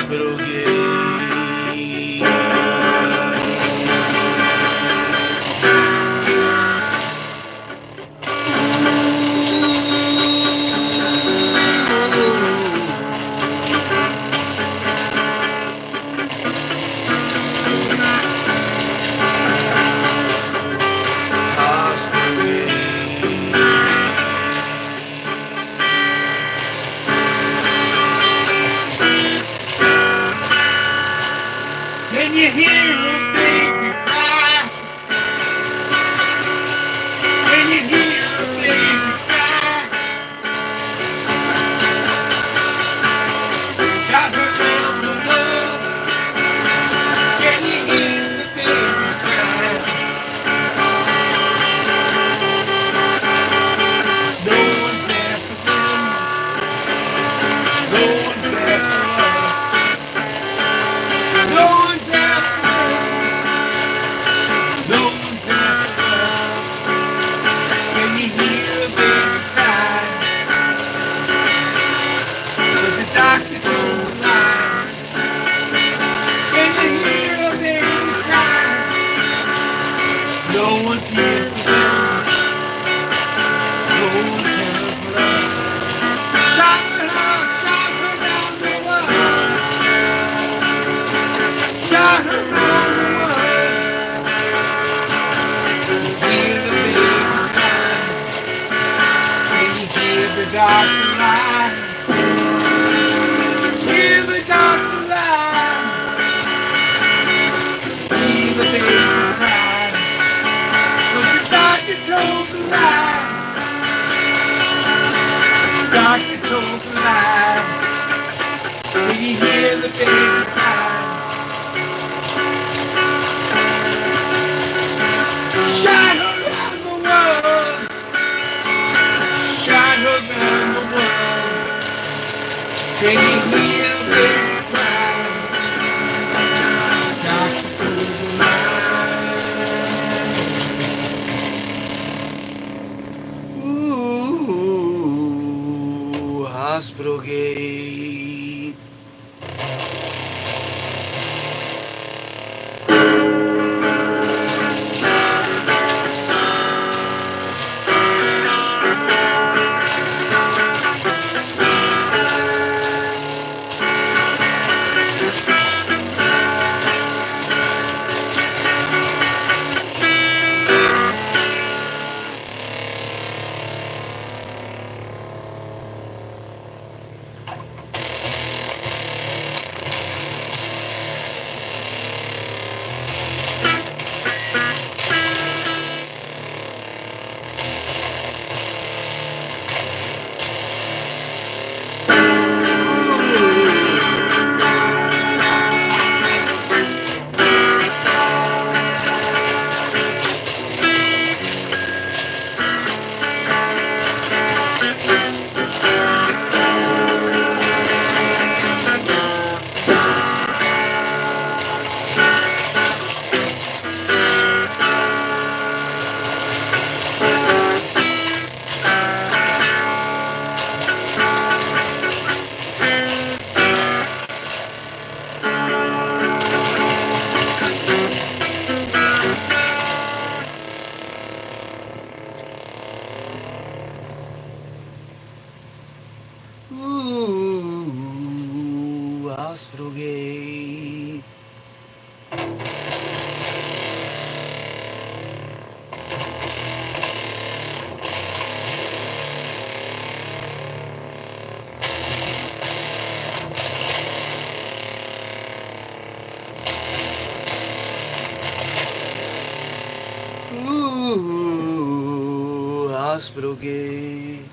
hospital gate. Hospital Can you hear a baby cry? Can you hear a baby cry? Got her in the love. Can you hear the baby's cry? No one's there for them. No one's there for us. No one's there for them. No one's there for us. Can you hear a baby cry? Was the doctor told the lie? Can you hear a baby cry? No one's here for them. No one's here for us. Shout around the world. Shout around the world. Hear the baby cry. Can you hear the doctor lie? Hear the doctor lie. Hear the baby cry. Was the doctor told the lie? Doctor told the lie. Can you hear the baby cry? Shout around the world. Shout around the world. Can you hear the baby cry? Doctor told the lie. Ooh, hospital gate. Ooh, hospital gate. Ooh, hospital gate.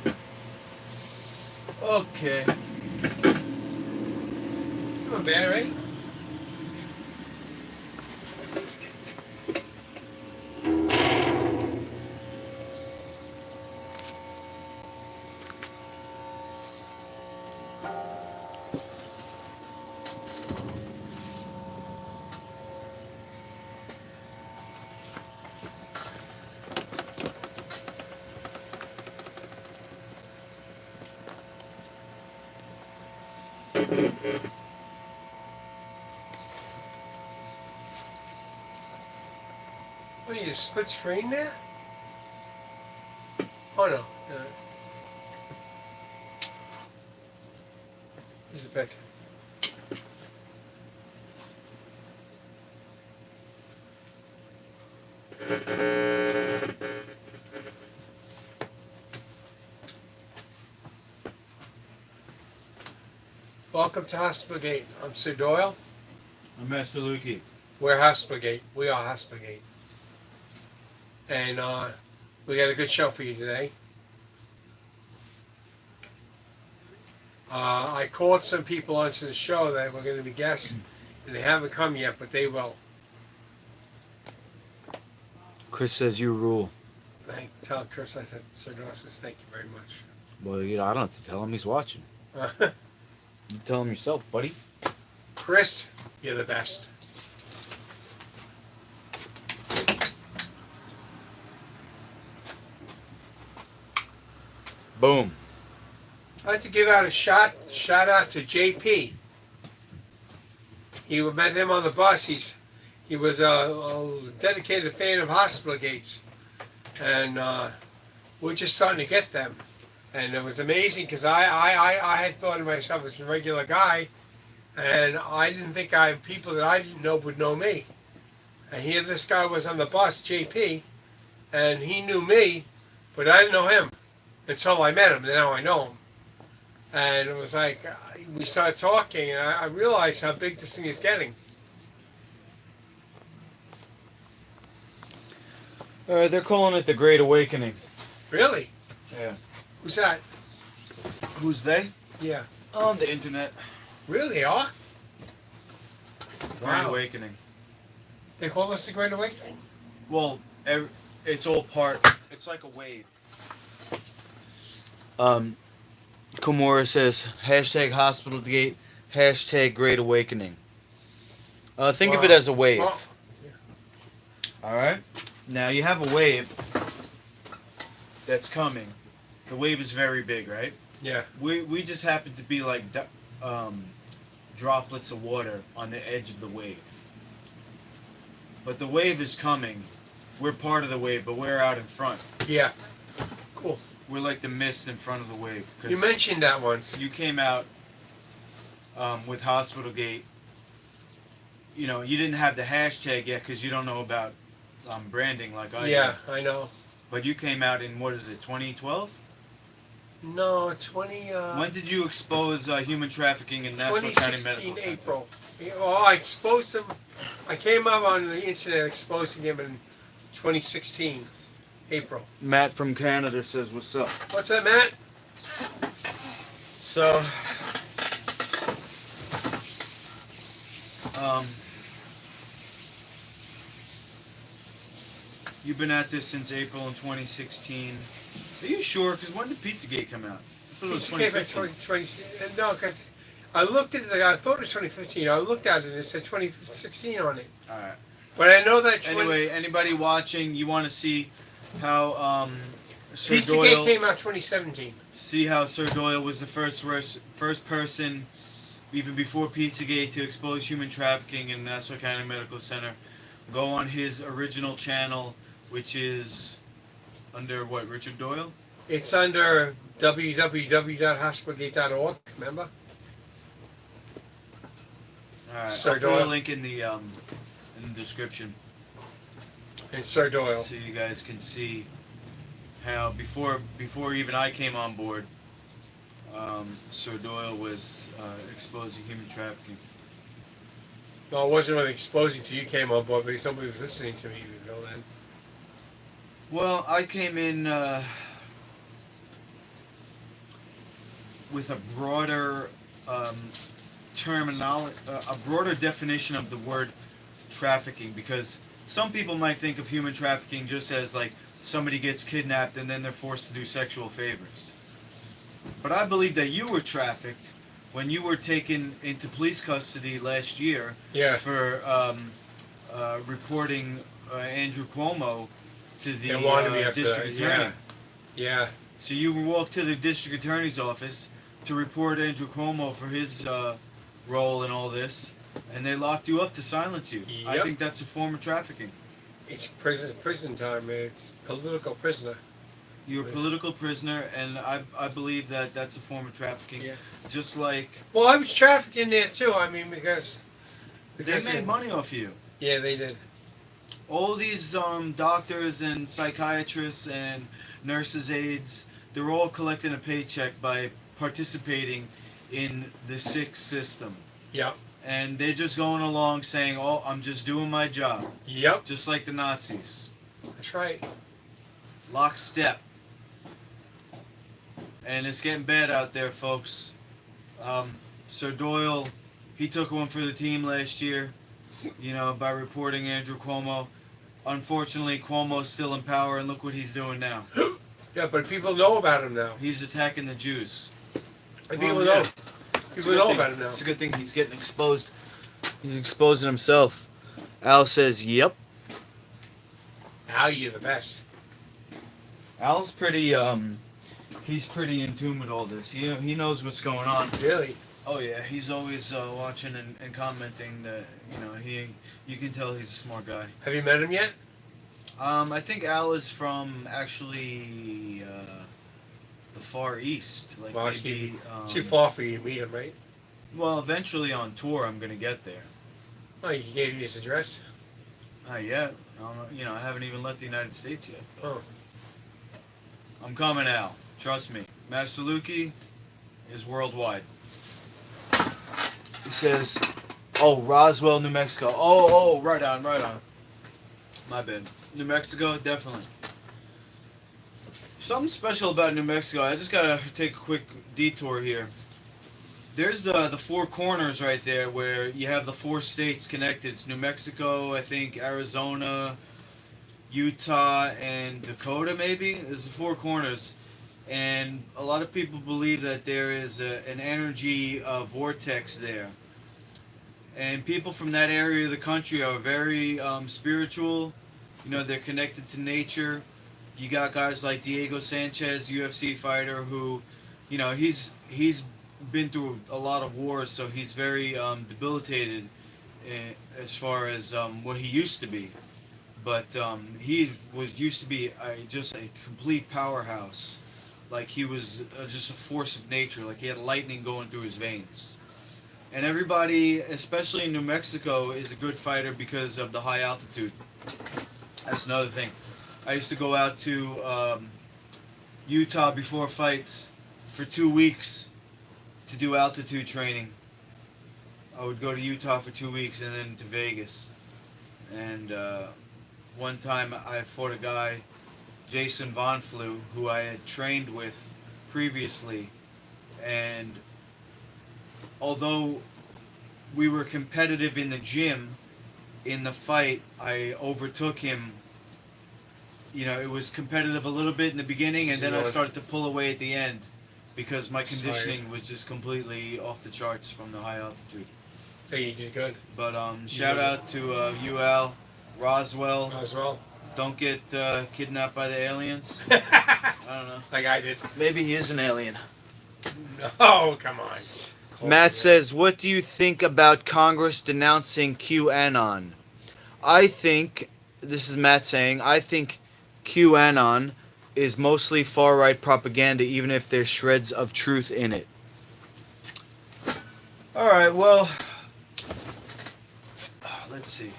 go. Okay. Come on, battery. What are you, split screen there? Oh no. Here's a pic. Welcome to Hospital Gate. I'm Sir Doyle. I'm Master Lukey. We're Hospital Gate. We are Hospital Gate. And we got a good show for you today. I called some people onto the show that were going to be guests, and they haven't come yet, but they will. Chris says you rule. Tell Chris I said, Sir Doyle says thank you very much. Well, you know, I don't have to tell him, he's watching. You tell him yourself, buddy. Chris, you're the best. Boom. I'd like to give out a shout out to JP. We met him on the bus. He was a dedicated fan of Hospital Gates, and we're just starting to get them. And it was amazing because I had thought of myself as a regular guy, and I didn't think people that I didn't know would know me. And here this guy was on the bus, JP, and he knew me, but I didn't know him until I met him, and now I know him. And it was like, we started talking, and I realized how big this thing is getting. They're calling it the Great Awakening. Really? Yeah. Who's that? Who's they? Yeah. On the internet. Really, huh? Great Wow. Awakening. They call this the Great Awakening? Well, it's all part. It's like a wave. Komura says hashtag Hospital Gate, hashtag Great Awakening. Think of it as a wave. Well, All right. Now you have a wave that's coming. The wave is very big, right? yeah. We just happen to be like droplets of water on the edge of the wave. But the wave is coming. We're part of the wave, but we're out in front. Yeah. Cool. We're like the mist in front of the wave. 'Cause You mentioned that once. you came out with Hospital Gate. You know, you didn't have the hashtag yet because you don't know about branding like I Yeah, do. I know. But you came out in, what is it, 2012? No, 20. When did you expose human trafficking in Nassau County Medical 2016 Center? April. Well, I exposed him. I came up on the internet exposing him in 2016 April. Matt from Canada says, what's up? What's that, Matt? So, you've been at this since April in 2016. Are you sure? Because when did Pizzagate come out? I thought it was Pizza came at 2015. no, because I looked at it. I thought it was 2015. I looked at it and it said 2016 on it. All right. But I know that Anyway, anybody watching, you want to see how Sir Pizzagate Doyle came out 2017. see how Sir Doyle was the first person, even before Pizzagate, to expose human trafficking in Nassau County Medical Center. Go on his original channel, which is under what, Richard Doyle? It's under www.hospitalgate.org. Remember? All right. Sir I'll put Doyle. a link in the description And Sir Doyle. so you guys can see how before even I came on board, Sir Doyle was exposing human trafficking. No, it wasn't really exposing till you came on board because nobody was listening to me until then. Well, I came in with a broader terminology, a broader definition of the word trafficking, because some people might think of human trafficking just as like somebody gets kidnapped and then they're forced to do sexual favors. But I believe that you were trafficked when you were taken into police custody last year Yeah. for reporting Andrew Cuomo to the They wanted me after district that. attorney. Yeah. So you were walked to the district attorney's office to report Andrew Cuomo for his role in all this, and they locked you up to silence you. I Yep. think that's a form of trafficking. It's prison time. It's political prisoner. You're a political prisoner, and I believe that that's a form of trafficking. Yeah. Just like Well, I was trafficked in there too. I mean, because they made money off you. Yeah, they did. All these doctors and psychiatrists and nurses' aides, they're all collecting a paycheck by participating in the sick system. Yep. And they're just going along saying, oh, I'm just doing my job. Yep. Just like the Nazis. That's right. Lockstep. And it's getting bad out there, folks. Sir Doyle, he took one for the team last year, by reporting Andrew Cuomo. Unfortunately, Cuomo's still in power, and look what he's doing now. Yeah, but people know about him now. He's attacking the Jews. And Well, people yeah. know. People know about him now. It's a good thing he's getting exposed. He's exposing himself. Al says, "Yep." Al, you're the best. Al's pretty, he's pretty in tune with all this. He knows what's going on. Really? Oh yeah, he's always watching and commenting that, you can tell he's a smart guy. Have you met him yet? I think Al is from actually the Far East, like Well, maybe. Too far for you to meet him, right? Well, eventually on tour, I'm gonna get there. Oh, he gave you his address? Not yet. I haven't even left the United States yet. Oh. I'm coming, Al. Trust me. Master Lukey is worldwide. He says, "Oh, Roswell, New Mexico." Oh, right on. My bad. New Mexico, definitely. Something special about New Mexico. I just gotta take a quick detour here. There's the four corners right there where you have the four states connected. It's New Mexico, I think, Arizona, Utah, and Dakota, maybe. There's the four corners. And a lot of people believe that there is an energy vortex there. And people from that area of the country are very spiritual. They're connected to nature. You got guys like Diego Sanchez, UFC fighter, who, he's been through a lot of wars, so he's very debilitated as far as what he used to be. But he used to be just a complete powerhouse. Like he was just a force of nature. Like he had lightning going through his veins. And everybody, especially in New Mexico, is a good fighter because of the high altitude. That's another thing. I used to go out to Utah before fights for 2 weeks to do altitude training. I would go to Utah for 2 weeks and then to Vegas. And one time I fought a guy, Jason Von Flew, who I had trained with previously. And although we were competitive in the gym, in the fight, I overtook him. It was competitive a little bit in the beginning, and then I started to pull away at the end because my conditioning was just completely off the charts from the high altitude. Hey, you did good. But shout out to you, Al, Roswell. Roswell. Don't get kidnapped by the aliens. I don't know. Like I did. Maybe he is an alien. Oh, come on. Matt says, "What do you think about Congress denouncing QAnon?" I think, this is Matt saying, I think QAnon is mostly far-right propaganda, even if there's shreds of truth in it. Alright, well, let's see.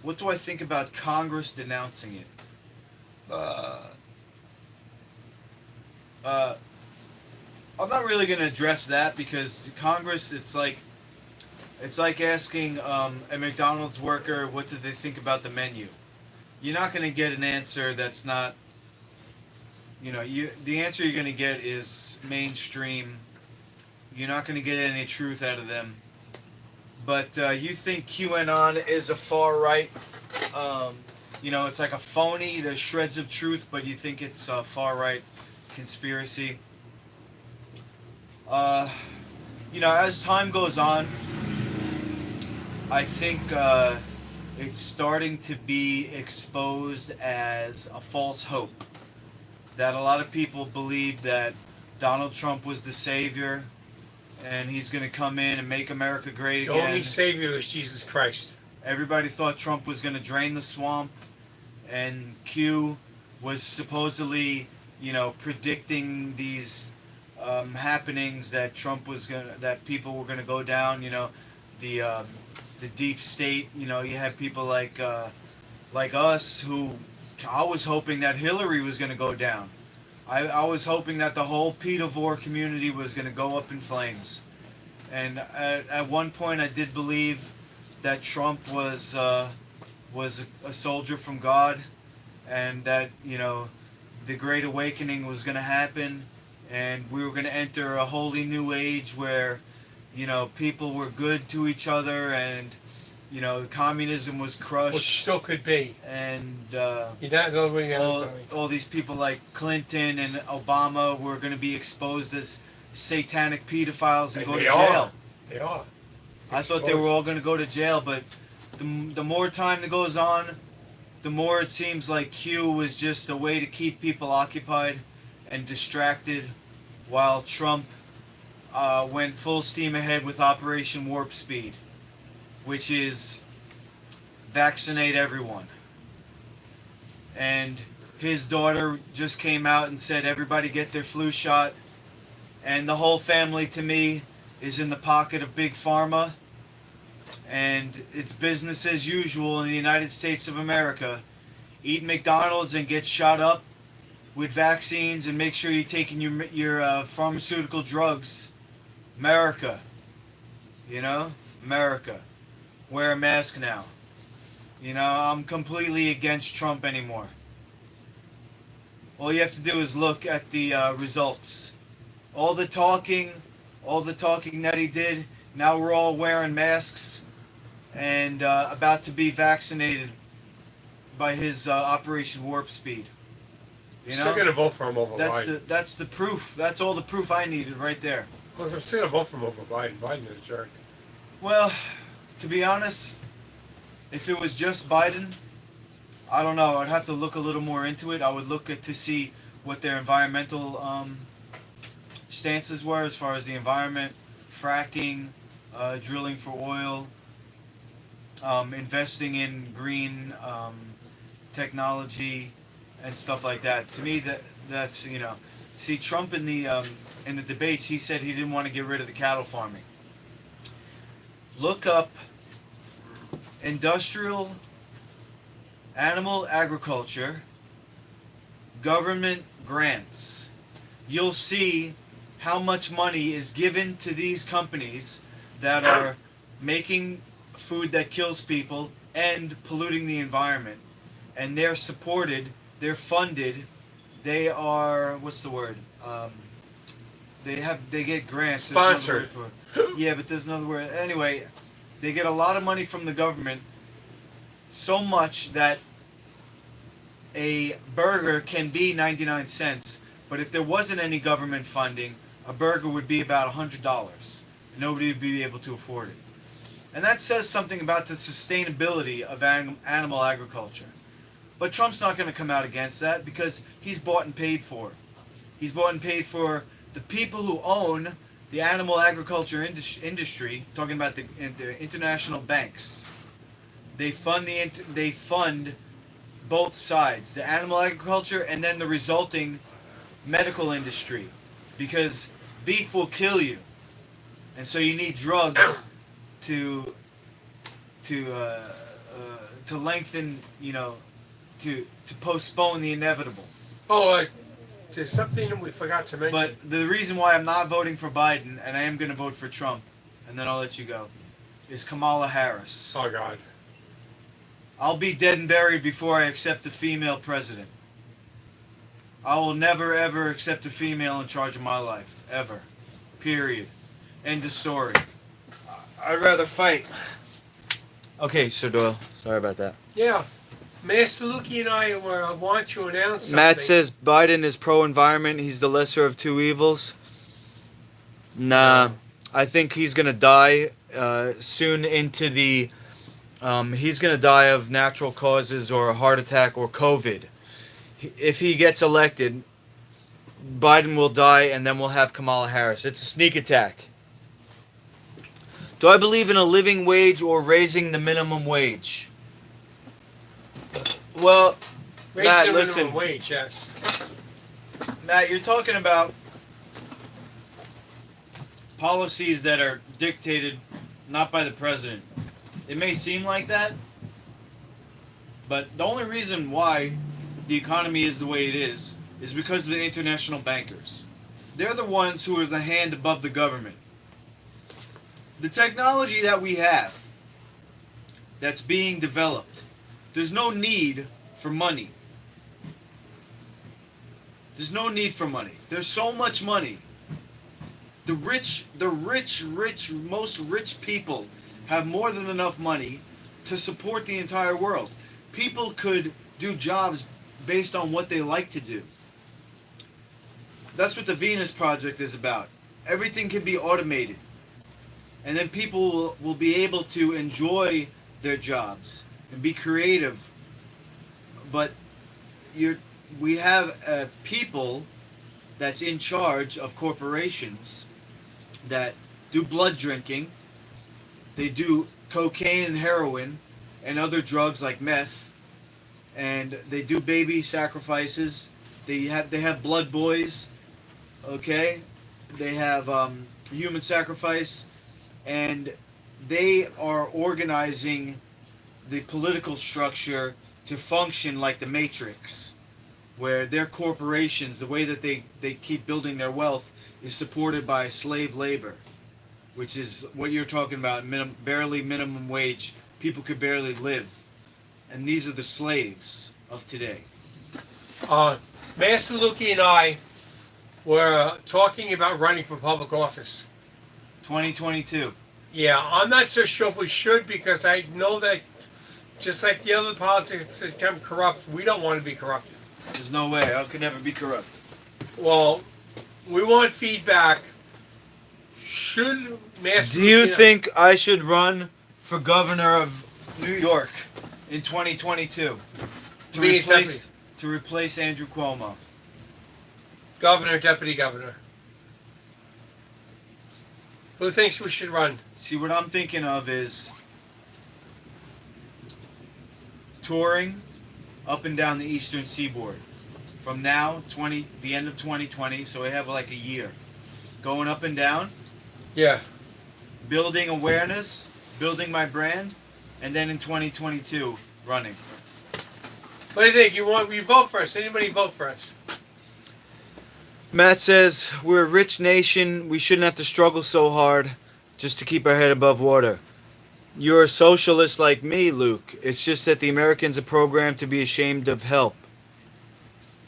What do I think about Congress denouncing it? I'm not really going to address that because Congress, it's like asking a McDonald's worker what do they think about the menu. You're not going to get an answer that's not, the answer you're going to get is mainstream You're not going to get any truth out of them. But you think QAnon is a far right? It's like a phony. There's shreds of truth, but you think it's a far right conspiracy. As time goes on, I think it's starting to be exposed as a false hope. That a lot of people believe that Donald Trump was the savior and he's going to come in and make America great The again. only savior is Jesus Christ. Everybody thought Trump was going to drain the swamp, and Q was supposedly, predicting these happenings that that people were going to go down. The deep state. You had people like us who I was hoping that Hillary was going to go down. I was hoping that the whole pedivore community was going to go up in flames. And at one point I did believe that Trump was a soldier from God, and that, the Great Awakening was going to happen, and we were going to enter a wholly new age where, people were good to each other, and, communism was crushed. Which still could be. And You're not knowing all these people like Clinton and Obama were going to be exposed as satanic pedophiles and go to jail. They are. I thought they were all going to go to jail, but the more time that goes on, the more it seems like Q was just a way to keep people occupied and distracted, while Trump went full steam ahead with Operation Warp Speed, which is vaccinate everyone. And his daughter just came out and said everybody get their flu shot, and the whole family, to me, is in the pocket of Big Pharma, and it's business as usual in the United States of America. Eat McDonald's and get shot up with vaccines, and make sure you're taking your pharmaceutical drugs. America. America. Wear a mask now. I'm completely against Trump anymore. All you have to do is look at the results. All the talking that he did, now we're all wearing masks and about to be vaccinated by his Operation Warp Speed. Still going to vote for him over Biden. That's the proof. That's all the proof I needed right there. Because I'm still going to vote for him over Biden. Biden is a jerk. Well, to be honest, if it was just Biden, I don't know. I'd have to look a little more into it. I would look to see what their environmental stances were as far as the environment, fracking, drilling for oil, investing in green technology and stuff like that. To me, that's see, Trump in the debates, he said he didn't want to get rid of the cattle farming. Look up industrial animal agriculture government grants. You'll see how much money is given to these companies that are making food that kills people and polluting the environment. And they're supported, they're funded, they are, what's the word? They get grants. Sponsored. Yeah, but there's another word. Anyway, they get a lot of money from the government, so much that a burger can be 99 cents, but if there wasn't any government funding, a burger would be about $100. Nobody would be able to afford it. And that says something about the sustainability of animal agriculture. But Trump's not going to come out against that because he's bought and paid for. He's bought and paid for the people who own the animal agriculture industry, talking about the international banks. They fund both sides, the animal agriculture and then the resulting medical industry, because beef will kill you, and so you need drugs to lengthen, to postpone the inevitable. Oh, there's something we forgot to mention. But the reason why I'm not voting for Biden, and I am going to vote for Trump, and then I'll let you go, is Kamala Harris. Oh, God. I'll be dead and buried before I accept a female president. I will never, ever accept a female in charge of my life. Ever. Period. End of story. I'd rather fight. Okay, Sir Doyle. Sorry about that. Yeah. Master Luki and I want to announce something. Matt says Biden is pro-environment. He's the lesser of two evils. Nah, I think he's gonna die soon into the. He's gonna die of natural causes or a heart attack or COVID. If he gets elected, Biden will die, and then we'll have Kamala Harris. It's a sneak attack. Do I believe in a living wage or raising the minimum wage? Well, Raise Matt, the listen. minimum wage, yes. Matt, you're talking about policies that are dictated not by the president. It may seem like that, but the only reason why the economy is the way it is because of the international bankers. They're the ones who are the hand above the government. The technology that we have that's being developed, there's no need for money. There's no need for money. There's so much money. The rich, most rich people have more than enough money to support the entire world. People could do jobs based on what they like to do. That's what the Venus Project is about. Everything can be automated. And then people will be able to enjoy their jobs and be creative. But we have people that's in charge of corporations that do blood drinking. They do cocaine and heroin and other drugs like meth. And they do baby sacrifices. They have blood boys. Okay? They have human sacrifice. And they are organizing the political structure to function like the Matrix, where their corporations, the way that they keep building their wealth, is supported by slave labor, which is what you're talking about, barely minimum wage. People could barely live. And these are the slaves of today. Master Luki and I were talking about running for public office. 2022. Yeah, I'm not so sure if we should, because I know that just like the other politics become corrupt, we don't want to be corrupted. There's no way. I could never be corrupt. Well, we want feedback. Should Master Do you Luki- think I should run for governor of New York in 2022 Me, to replace Andrew Cuomo? Governor, deputy governor? Who thinks we should run? See, what I'm thinking of is touring up and down the eastern seaboard from now, the end of 2020, so we have like a year. Going up and down, Yeah. building awareness, building my brand, and then in 2022, running. What do you think? We vote for us? Anybody vote for us? Matt says we're a rich nation. We shouldn't have to struggle so hard just to keep our head above water. You're a socialist like me, Luke. It's just that the Americans are programmed to be ashamed of help.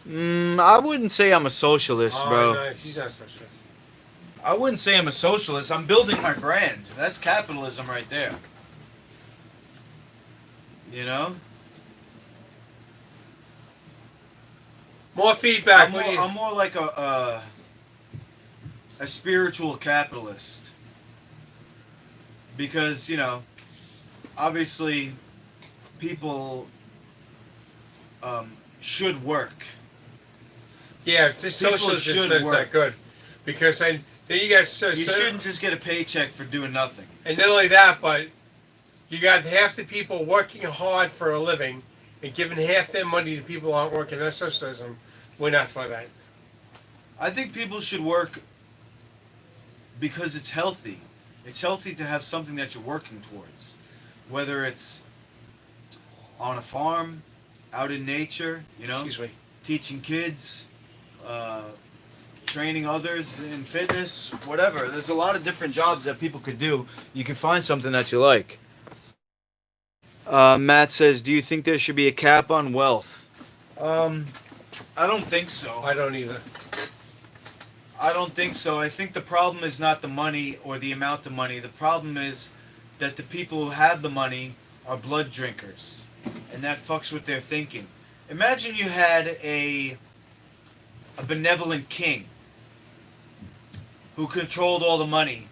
I wouldn't say I'm a socialist, bro. No, she's not a socialist. I wouldn't say I'm a socialist. I'm building my brand. That's capitalism right there. You know? More feedback. I'm more like a spiritual capitalist. Because, obviously people should work. Yeah, if this People socialism should says work. that good. Because then you guys... You shouldn't just get a paycheck for doing nothing. And not only that, but you got half the people working hard for a living and giving half their money to people who aren't working. That's socialism. We're not for that. I think people should work because it's healthy. It's healthy to have something that you're working towards. Whether it's on a farm, out in nature, Excuse me. teaching kids, training others in fitness, whatever. There's a lot of different jobs that people could do. You can find something that you like. Matt says, do you think there should be a cap on wealth? I don't think so. I don't either. I don't think so. I think the problem is not the money or the amount of money. The problem is that the people who have the money are blood drinkers, and that fucks with their thinking. Imagine you had a benevolent king who controlled all the money,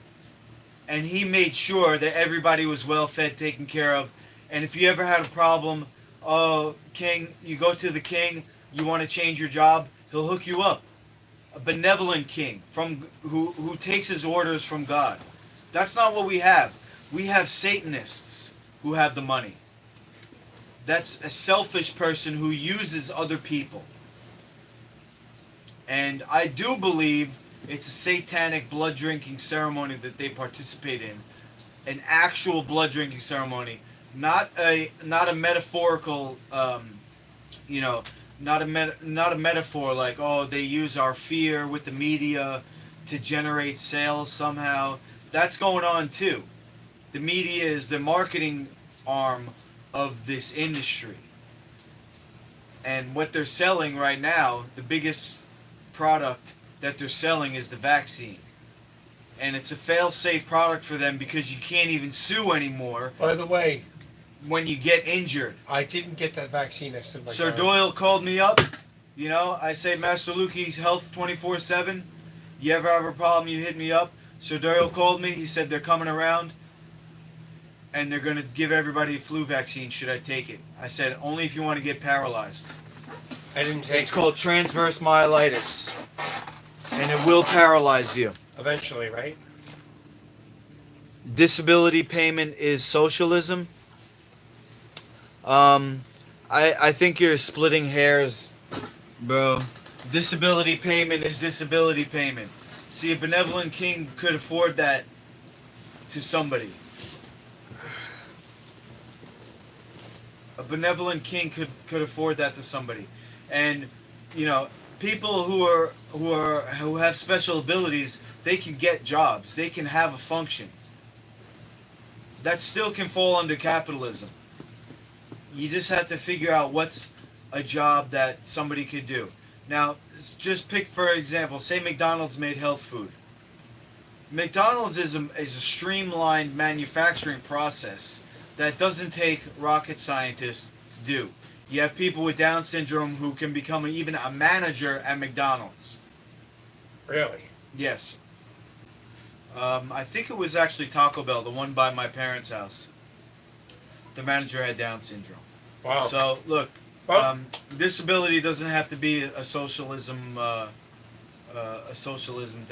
and he made sure that everybody was well fed, taken care of. And if you ever had a problem, oh, king, you go to the king, you want to change your job, he'll hook you up. A benevolent king who takes his orders from God. That's not what we have. We have Satanists who have the money. That's a selfish person who uses other people. And I do believe it's a satanic blood drinking ceremony that they participate in. An actual blood drinking ceremony. Not a metaphorical, not a metaphor like, oh, they use our fear with the media to generate sales somehow. That's going on too. The media is the marketing arm of this industry. And what they're selling right now, the biggest product that they're selling is the vaccine. And it's a fail-safe product for them because you can't even sue anymore. By the way, when you get injured. I didn't get that vaccine. I said, Sir Doyle called me up. You know, I say, Master Lukey's health 24/7. You ever have a problem, you hit me up. Sir Doyle called me. He said they're coming around and they're going to give everybody a flu vaccine. Should I take it? I said, only if you want to get paralyzed. I didn't take It's called transverse myelitis, and it will paralyze you. eventually, right? Disability payment is socialism. I think you're splitting hairs, bro. Disability payment is disability payment. See, a benevolent king could afford that to somebody. A benevolent king could afford that to somebody. And, you know, people who have special abilities, they can get jobs. They can have a function. That still can fall under capitalism. You just have to figure out what's a job that somebody could do. Now, just pick for example, say McDonald's made health food. McDonald's is a streamlined manufacturing process that doesn't take rocket scientists to do. You have people with Down syndrome who can become even a manager at McDonald's. Really? Yes. I think it was actually Taco Bell, the one by my parents' house. The manager had Down syndrome. Wow. So look, Well- disability doesn't have to be a socialism thing.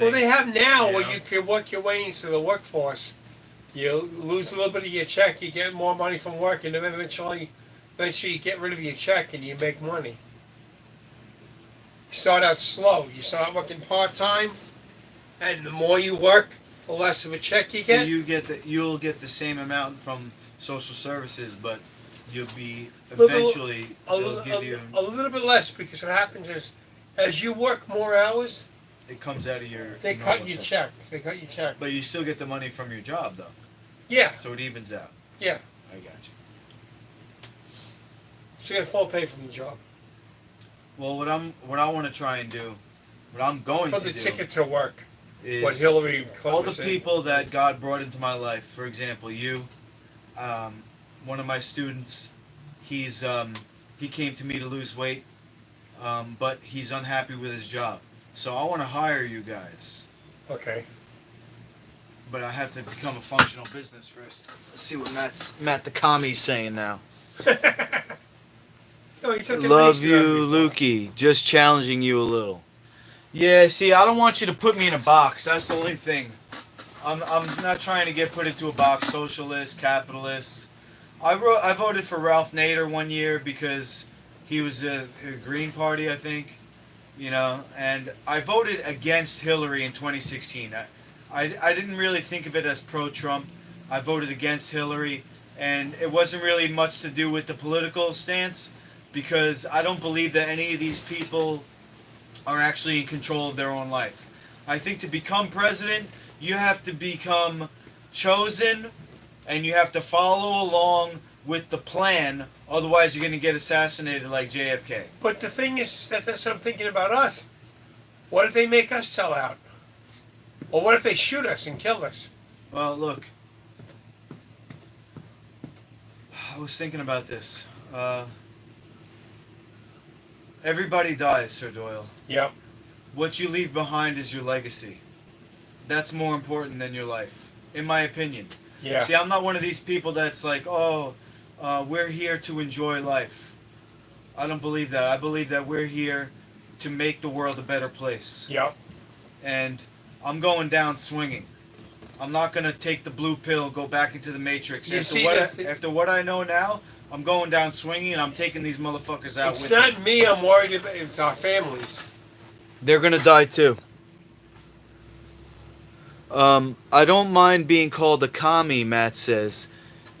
Well, they have now You where know? you can work your way into the workforce. You lose a little bit of your check, you get more money from work, and then eventually you get rid of your check and you make money. You start out slow. You start working part-time, and the more you work, the less of a check you So get. you'll get the same amount from social services, but you'll be Little- eventually they'll give you a little bit less, because what happens is, as you work more hours, it comes out of your they normal cut your check. They cut your check. But you still get the money from your job though, Yeah, so it evens out. yeah. I got you. So you get full pay from the job. Well, what I want to try and do, what I'm going For to the do ticket to work. What is Hillary Clinton all the said. people that God brought into my life. For example, you, one of my students, he came to me to lose weight, but he's unhappy with his job. So I want to hire you guys, Okay. but I have to become a functional business first. Let's see what Matt the commie's saying now. No, he took the Love initiative you, before. Lukey. Just challenging you a little. Yeah, see, I don't want you to put me in a box. That's the only thing. I'm not trying to get put into a box. Socialist, capitalist. I voted for Ralph Nader one year because he was a Green Party, I think. You know, and I voted against Hillary in 2016. I didn't really think of it as pro-Trump. I voted against Hillary, and it wasn't really much to do with the political stance, because I don't believe that any of these people are actually in control of their own life. I think to become president, you have to become chosen, and you have to follow along with the plan, otherwise you're going to get assassinated like JFK. But the thing is that that's what I'm thinking about us. What if they make us sell out? Or what if they shoot us and kill us? Well, look. I was thinking about this. Everybody dies, Sir Doyle. Yep. What you leave behind is your legacy. That's more important than your life, in my opinion. Yeah. See, I'm not one of these people that's like, oh, we're here to enjoy life. I don't believe that. I believe that we're here to make the world a better place. Yep. And I'm going down swinging. I'm not going to take the blue pill, go back into the matrix. You see After what I know now, I'm going down swinging and I'm taking these motherfuckers out It's with not me. me I'm worried about. It's our families. They're gonna die too. I don't mind being called a commie, Matt says.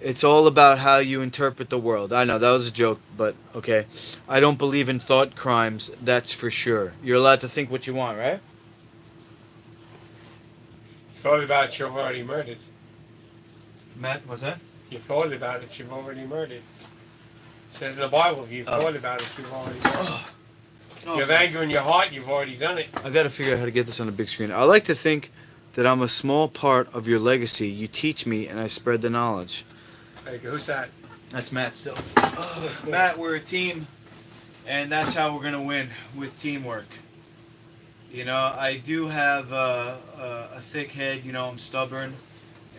It's all about how you interpret the world. I know, that was a joke, but okay. I don't believe in thought crimes, that's for sure. You're allowed to think what you want, right? You thought about it, you've already murdered. Matt, what's that? You thought about it, you've already murdered. It says in the Bible, if you thought about it, you've already murdered. You have anger in your heart, you've already done it. I gotta figure out how to get this on the big screen. I like to think that I'm a small part of your legacy. You teach me and I spread the knowledge. Like, who's that? That's Matt still. Matt, we're a team, and that's how we're going to win, with teamwork. You know, I do have a thick head, you know, I'm stubborn,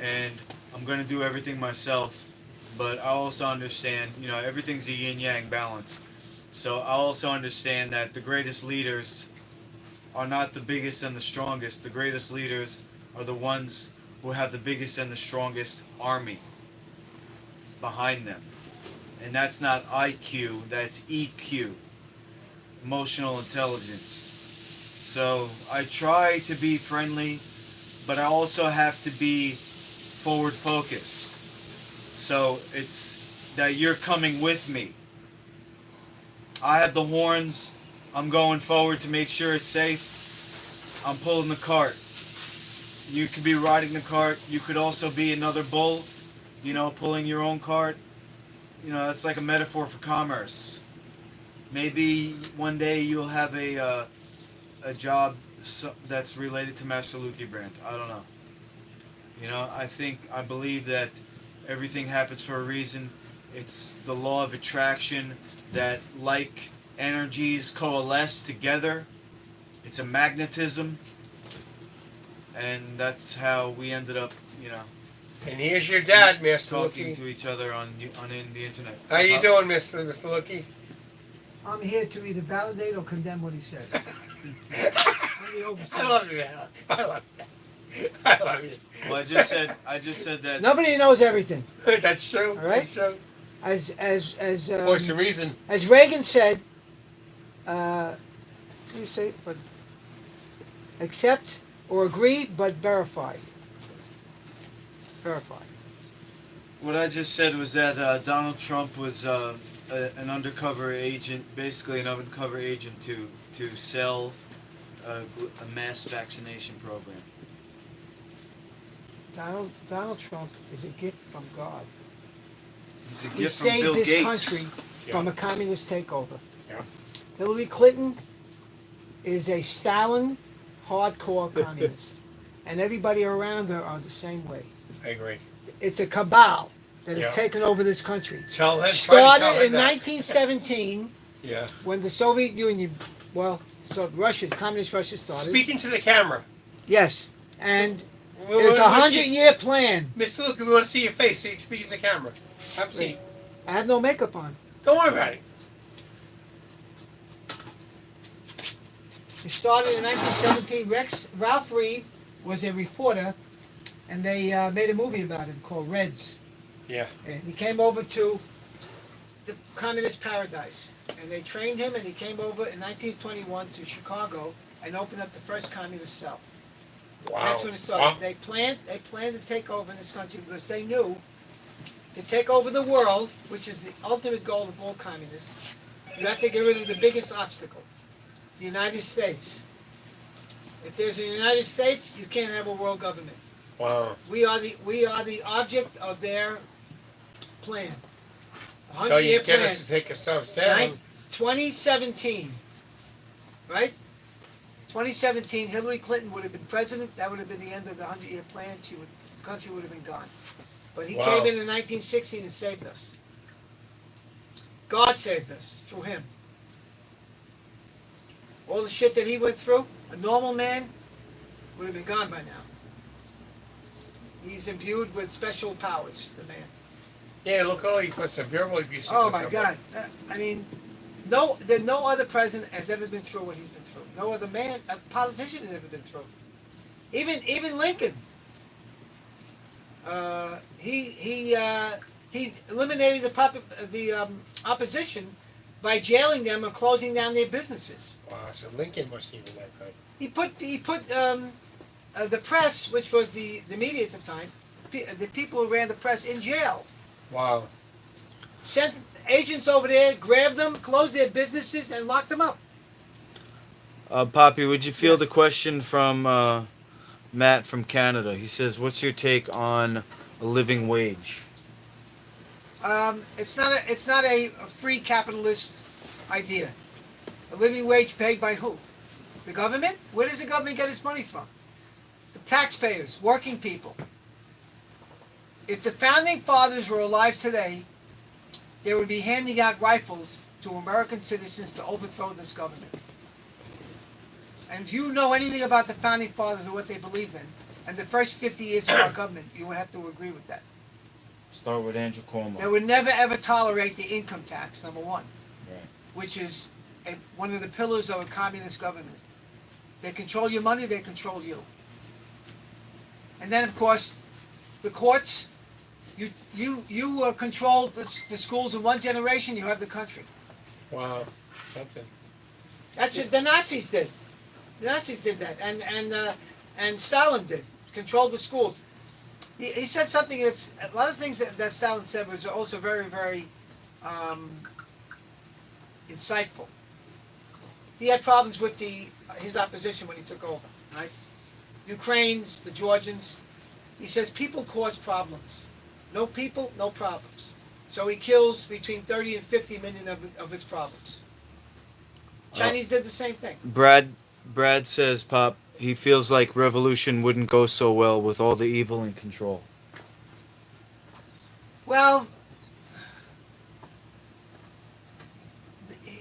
and I'm going to do everything myself, but I also understand, you know, everything's a yin-yang balance. So I also understand that the greatest leaders are not the biggest and the strongest. The greatest leaders are the ones who have the biggest and the strongest army behind them. And that's not IQ, that's EQ, emotional intelligence. So I try to be friendly, but I also have to be forward focused. So it's that you're coming with me. I have the horns, I'm going forward to make sure it's safe. I'm pulling the cart. You could be riding the cart, you could also be another bull, you know, pulling your own cart. You know, that's like a metaphor for commerce. Maybe one day you'll have a job that's related to Master Luki brand. I don't know. You know, I believe that everything happens for a reason. It's the law of attraction that like energies coalesce together. It's a magnetism. And that's how we ended up, you know, And here's your dad, Mr. talking Lucky. to each other on in the internet. How you doing, Mr. Lucky? I'm here to either validate or condemn what he says. I'm the overseer. I love you, man. I love you. I love you. Well, I just said that. Nobody knows everything. That's true. All right. That's true. As Voice of reason. as Reagan said, what do you say? But accept or agree, but verify. Verify. What I just said was that Donald Trump was an undercover agent, basically an undercover agent to sell a mass vaccination program. Donald Trump is a gift from God. He's a He gift from saved Bill this Gates. country from a communist takeover. Yeah. Hillary Clinton is a Stalin hardcore communist. And everybody around her are the same way. I agree. It's a cabal that has Yeah. taken over this country. Tell them. Started in 1917 Yeah. when the Soviet Union, so Russia, communist Russia started. Speaking to the camera. Yes, and We- it's we- a we- 100-year plan. Mr. Luke, we want to see your face. Speak to the camera. Have a seat. I have no makeup on. Don't worry about it. It started in 1917. Ralph Reed was a reporter, and they made a movie about him called Reds. Yeah. And he came over to the communist paradise, and they trained him, and he came over in 1921 to Chicago and opened up the first communist cell. Wow. That's when it started. Wow. They planned to take over this country because they knew to take over the world, which is the ultimate goal of all communists, you have to get rid of the biggest obstacle, the United States. If there's a United States, you can't have a world government. Wow. We are the object of their plan. A So you 100-year get plan. us to take ourselves down. 2017, right? 2017, Hillary Clinton would have been president. That would have been the end of the 100-year plan. The country would have been gone. But he Wow. came in 1916 and saved us. God saved us through him. All the shit that he went through, a normal man would have been gone by now. He's imbued with special powers, the man. Yeah, look how he puts a verbal abuse. Oh into my somebody. God! I mean, no other president has ever been through what he's been through. No other man, a politician, has ever been through. Even Lincoln. He eliminated the opposition by jailing them and closing down their businesses. Wow, so Lincoln wasn't even that good. He put the press, which was the media at the time, the people who ran the press, in jail. Wow. Sent agents over there, grabbed them, closed their businesses, and locked them up. Poppy, would you field Yes. a question from Matt from Canada? He says, "What's your take on a living wage?" It's not a free capitalist idea. A living wage paid by who? The government? Where does the government get its money from? The taxpayers, working people. If the founding fathers were alive today, they would be handing out rifles to American citizens to overthrow this government. And if you know anything about the founding fathers and what they believed in, and the first 50 years of our government, you would have to agree with that. Start with Andrew Cuomo. They would never ever tolerate the income tax, number one, Right. which is one of the pillars of a communist government. They control your money, they control you. And then, of course, the courts. You control the schools in one generation. You have the country. Wow. Something. That's what the Nazis did. The Nazis did that, and Stalin did. Controlled the schools. He said something. That's a lot of things that Stalin said was also very, very insightful. He had problems with his opposition when he took over. Right, Ukrainians, the Georgians. He says people cause problems. No people, no problems. So he kills between 30 and 50 million of his problems. Chinese did the same thing. Brad says, Pop, he feels like revolution wouldn't go so well with all the evil in control. Well,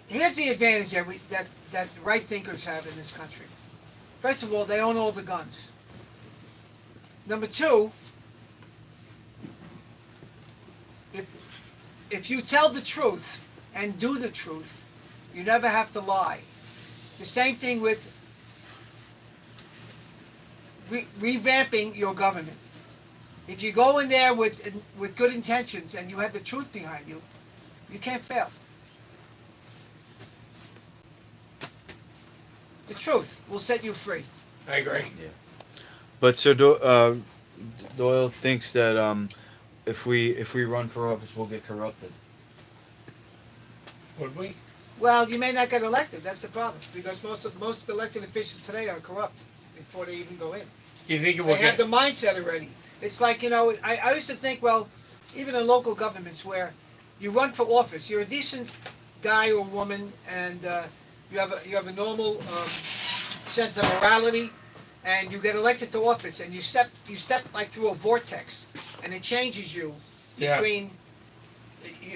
here's the advantage that right thinkers have in this country. First of all, they own all the guns. Number two, if you tell the truth and do the truth, you never have to lie. The same thing with revamping your government. If you go in there with good intentions and you have the truth behind you, you can't fail. The truth will set you free. I agree. But Sir Doyle thinks that if we run for office, we'll get corrupted. Would we? Well, you may not get elected. That's the problem, because most elected officials today are corrupt before they even go in. You think it They will have get? the mindset already. It's like, I used to think, well, even in local governments where you run for office, you're a decent guy or woman, and you have a normal sense of morality, and you get elected to office, and you step like through a vortex, and it changes you Yeah. between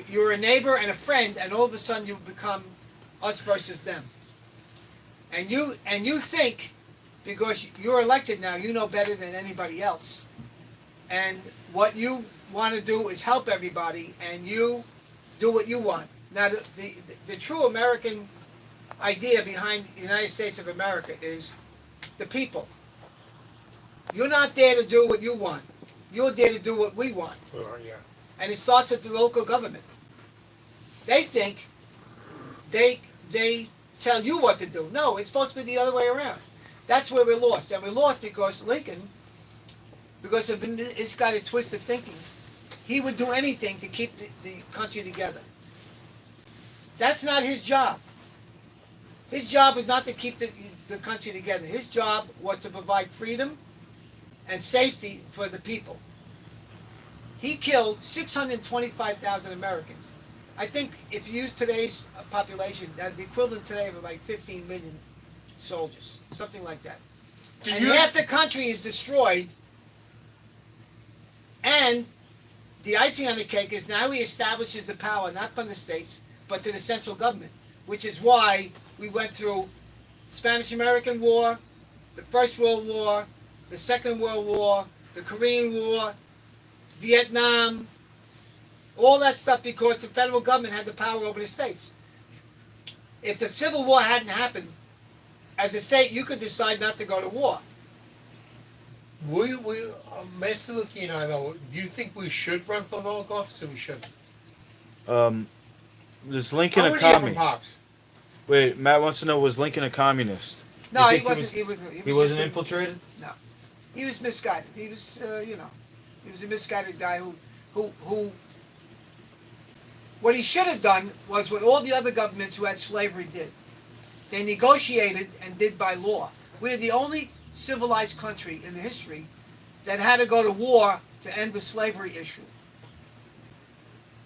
you're a neighbor and a friend, and all of a sudden you become us versus them. And you think, because you're elected now, you know better than anybody else. And what you want to do is help everybody, and you do what you want. Now, the true American idea behind the United States of America is the people. You're not there to do what you want. You're there to do what we want. Yeah. And it starts at the local government. They think they tell you what to do. No, it's supposed to be the other way around. That's where we're lost. And we're lost because Lincoln, because of his kind of twisted thinking, he would do anything to keep the country together. That's not his job. His job was not to keep the country together. His job was to provide freedom and safety for the people. He killed 625,000 Americans. I think if you use today's population, that's the equivalent today of about 15 million soldiers, something like that. Do And you? half the country is destroyed. And the icing on the cake is now he establishes the power not from the states, but to the central government, which is why we went through Spanish-American War, the First World War, the Second World War, the Korean War, Vietnam, all that stuff because the federal government had the power over the states. If the Civil War hadn't happened, as a state, you could decide not to go to war. Master Luki and I, though, do you think we should run for public office or we shouldn't? Is Lincoln I a want to hear from commie? Pops. Wait, Matt wants to know, was Lincoln a communist? No, You he think wasn't. He wasn't just infiltrated? He was misguided. He was, he was a misguided guy who. What he should have done was what all the other governments who had slavery did. They negotiated and did by law. We're the only civilized country in the history that had to go to war to end the slavery issue.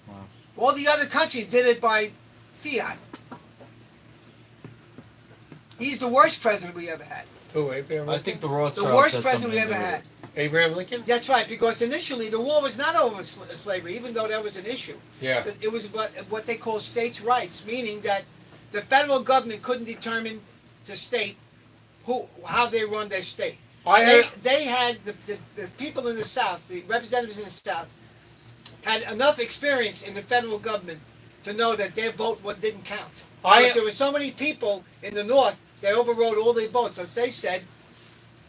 Wow. All the other countries did it by fiat. He's the worst president we ever had. Who, Abraham Lincoln? I think the The Rothschilds worst had president we something ever to do had. with Abraham Lincoln? That's right, because initially the war was not over slavery, even though that was an issue. Yeah. It was what they call states' rights, meaning that the federal government couldn't determine to state how they run their state. They had the people in the South, the representatives in the South, had enough experience in the federal government to know that their vote didn't count. Because there were so many people in the North, they overrode all their votes. So they said,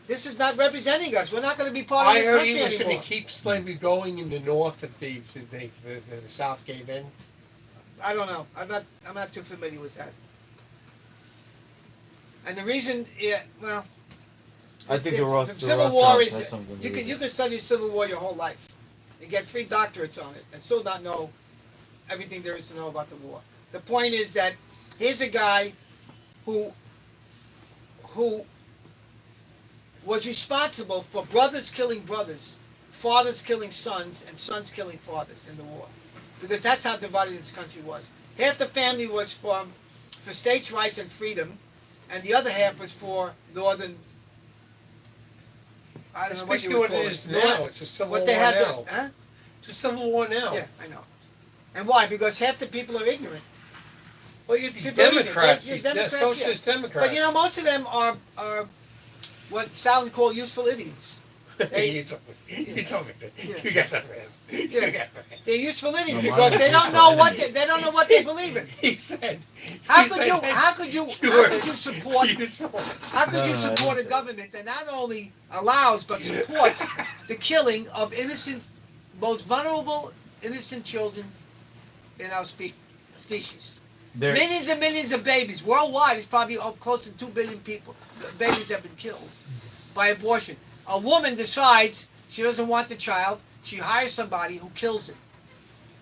this is not representing us. We're not going to be part of this heard country he was anymore. going to keep slavery going in the North if the South gave in. I don't know. I'm not too familiar with that. And the reason, well, I think the Civil War Rothschilds had is something to you do can with it. study the Civil War your whole life and get 3 doctorates on it and still not know everything there is to know about the war. The point is that here's a guy who was responsible for brothers killing brothers, fathers killing sons, and sons killing fathers in the war, because that's how divided this country was. Half the family was for states' rights and freedom, and the other half was for northern. I don't That's know what you basically would what call it is now. It's a civil war What they had now. to, huh? It's a civil war now. Yeah, I know. And why? Because half the people are ignorant. Well, you get these People are ignorant. Democrats, Yeah, these Democrats, socialist Democrats. But you know, most of them are what Stalin called useful idiots. you told me that. Yeah. You got that, man. You Yeah. got that. They're useful idiots No, because mine they is don't useful. know what they believe in. He said. How he could said you? that How could you? you How were could you support? useful. How could you No, I support a didn't say government that not only allows but supports the killing of innocent, most vulnerable innocent children in our species? There, Millions and millions of babies worldwide. It's probably close to 2 billion people. Babies have been killed by abortion. A woman decides she doesn't want the child. She hires somebody who kills it.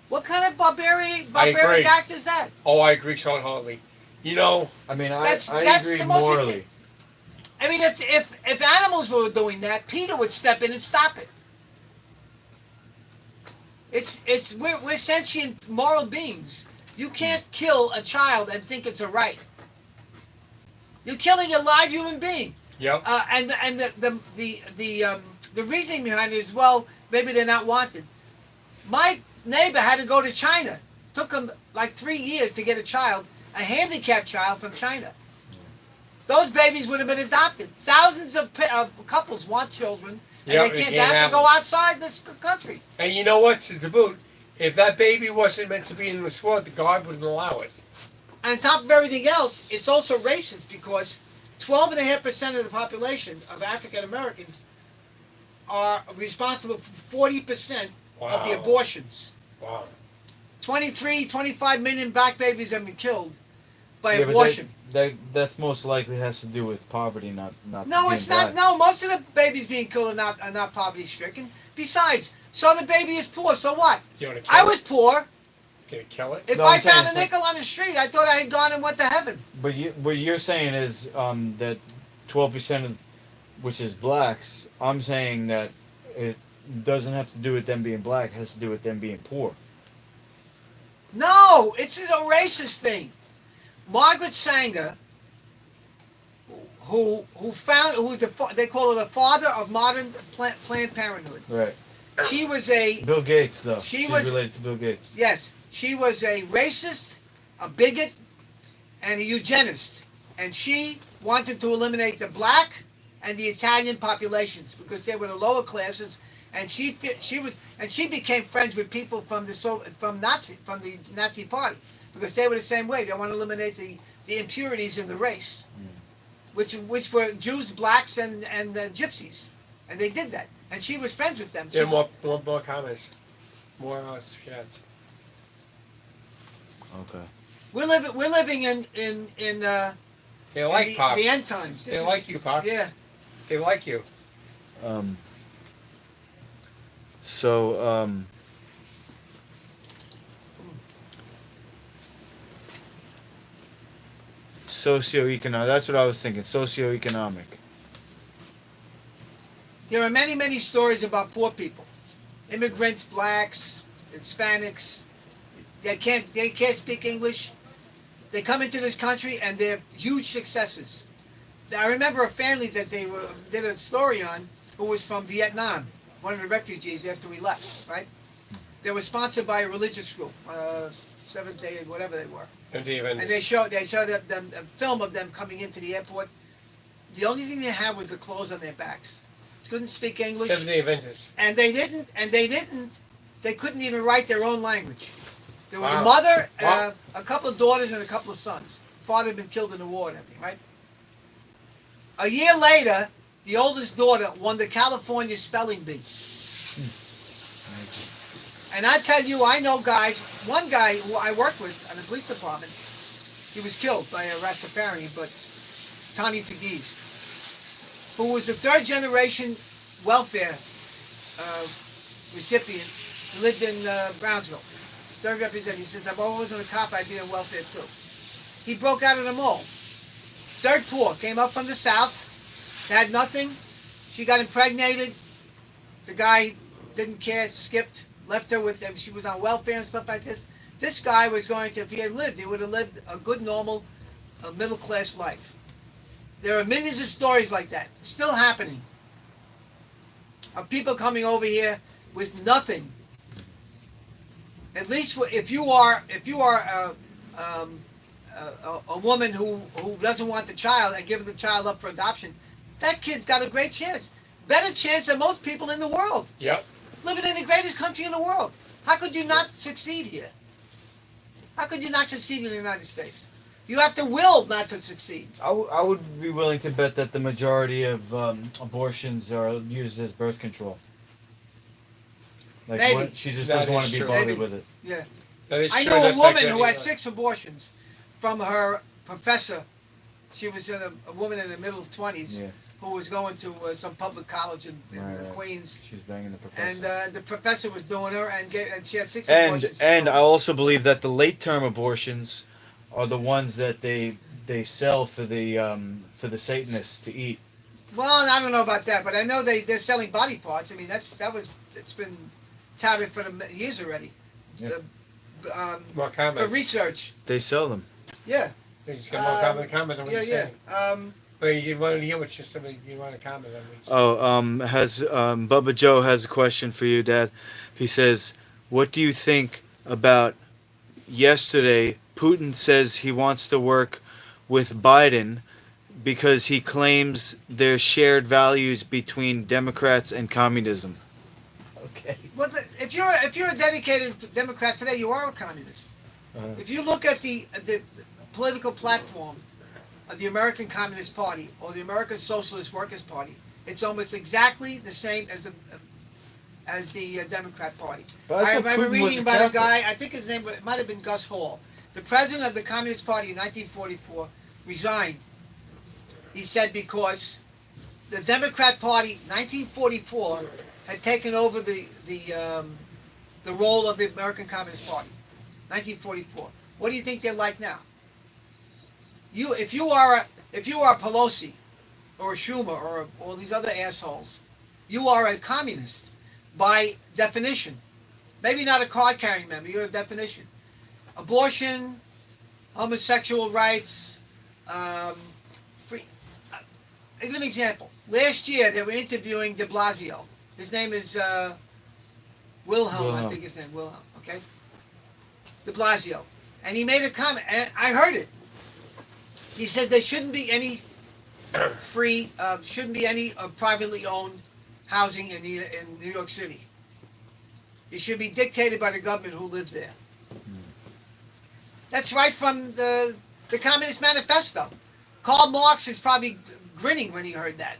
What kind of barbaric agree. act is that? Oh, I agree wholeheartedly. You know, I mean, That's I agree the most morally. I mean, if animals were doing that, PETA would step in and stop it. We're sentient moral beings. You can't kill a child and think it's a right. You're killing a live human being. yep. And the reasoning behind it is, well, maybe they're not wanted. My neighbor had to go to China. Took him like 3 years to get a child, a handicapped child from China. Those babies would have been adopted. Thousands of couples want children, and Yep, they have to go outside this country. And you know what? To boot, if that baby wasn't meant to be in this world, the God wouldn't allow it. And on top of everything else, it's also racist because 12.5% of the population of African Americans are responsible for 40% of the Wow. abortions. Wow. 25 million black babies have been killed by Yeah, but abortion. that's most likely has to do with poverty, not. No, being it's not. black. No, most of the babies being killed are not poverty stricken. Besides, so the baby is poor. So what? You want to kill I it? was poor. Gonna kill it? If No, I I'm saying found a it's like- nickel on the street, I thought I had gone and went to heaven. But what you're saying is that 12% of, which is blacks. I'm saying that it doesn't have to do with them being black. It has to do with them being poor. No, it's a racist thing. Margaret Sanger, who was they call her the father of modern Planned Parenthood. Right. She was a Bill Gates, though. She She's was- related to Bill Gates. yes, she was a racist, a bigot, and a eugenist, and she wanted to eliminate the black and the Italian populations because they were the lower classes, and she became friends with people from the Nazi party because they were the same way. They want to eliminate the impurities in the race, which were Jews, blacks, and gypsies, and they did that. And she was friends with them. Yeah, more comments. More cats. Okay. We're living in They like the, Pops. the end times. They like you, Pops. Yeah. They like you. So, socioeconomic. That's what I was thinking. Socioeconomic. There are many, many stories about poor people, immigrants, blacks, Hispanics. They can't speak English. They come into this country and they're huge successes. I remember a family that did a story on who was from Vietnam, one of the refugees after we left. Right? They were sponsored by a religious group, Seventh Day, whatever they were. And they showed them a film of them coming into the airport. The only thing they had was the clothes on their backs. Couldn't speak English. Seventh-day Adventists. And they couldn't even write their own language. There was Wow. a mother, Wow. a couple of daughters, and a couple of sons. Father had been killed in the war and everything, right? A year later, the oldest daughter won the California Spelling Bee. And I tell you, I know guys, one guy who I worked with in the police department, he was killed by a Rastafarian, but Tommy Pegues, who was a third generation welfare recipient, who lived in Brownsville. Third representative. He says, if I wasn't a cop, I'd be on welfare too. He broke out of the mall. Dirt poor, came up from the south, had nothing. She got impregnated. The guy didn't care, skipped, left her with them. She was on welfare and stuff like this. This guy was going to, if he had lived, he would have lived a good, normal, middle-class life. There are millions of stories like that, still happening, of people coming over here with nothing. At least if you are a woman who doesn't want the child and give the child up for adoption, that kid's got a great chance, better chance than most people in the world. Yep. Living in the greatest country in the world. How could you not succeed here? How could you not succeed in the United States? You have to will not to succeed. I would be willing to bet that the majority of abortions are used as birth control. Like Maybe. she just That doesn't want to is be true. bothered Maybe. with it. Yeah. That is I true. know a That's like woman who had any- 6 abortions from her professor. She was a woman in the middle 20s Yeah. who was going to some public college in Right. Queens. She's banging the professor. And the professor was doing her, and she had 6 And abortions. I also believe that the late term abortions are the ones that they sell for the Satanists to eat. Well, I don't know about that, but I know they're selling body parts. I mean, it's been touted for years already. Yeah. More For comments. research. They sell them. Yeah. They just got more comment on what Yeah, you're saying. yeah. Wait, you want to hear what you want to comment on? What Oh, Bubba Joe has a question for you, Dad. He says, "What do you think about yesterday? Putin says he wants to work with Biden because he claims there's shared values between Democrats and communism." Okay. Well, if you're a dedicated Democrat today, you are a communist. If you look at the political platform of the American Communist Party or the American Socialist Workers Party, it's almost exactly the same as the Democrat Party. But I thought remember Putin was reading a about a Catholic. guy, I think his name might have been Gus Hall, the president of the Communist Party in 1944, resigned. He said because the Democrat Party, 1944, had taken over the role of the American Communist Party. 1944. What do you think they're like now? If you are Pelosi or a Schumer or all these other assholes, you are a communist by definition. Maybe not a card-carrying member. You're a definition. Abortion, homosexual rights, free. I'll give you an example. Last year they were interviewing De Blasio. His name is Wilhelm, I think his name, Wilhelm, okay? De Blasio. And he made a comment, and I heard it. He said there shouldn't be any shouldn't be any privately owned housing in New York City. It should be dictated by the government who lives there. That's right from the Communist Manifesto. Karl Marx is probably grinning when he heard that.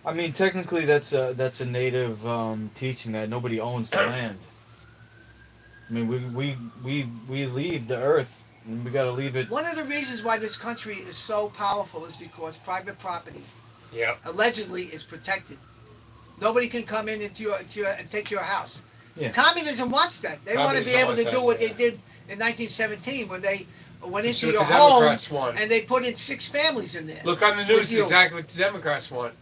I mean, technically, that's a native teaching that nobody owns the land. I mean, we leave the earth, and we got to leave it. One of the reasons why this country is so powerful is because private property, allegedly, is protected. Nobody can come in into your and take your house. Yeah. Communism wants that. They want to be able to do what they did in 1917 when they went into your the home Democrats want. and they put in 6 families in there. Look on the news, exactly what the Democrats want.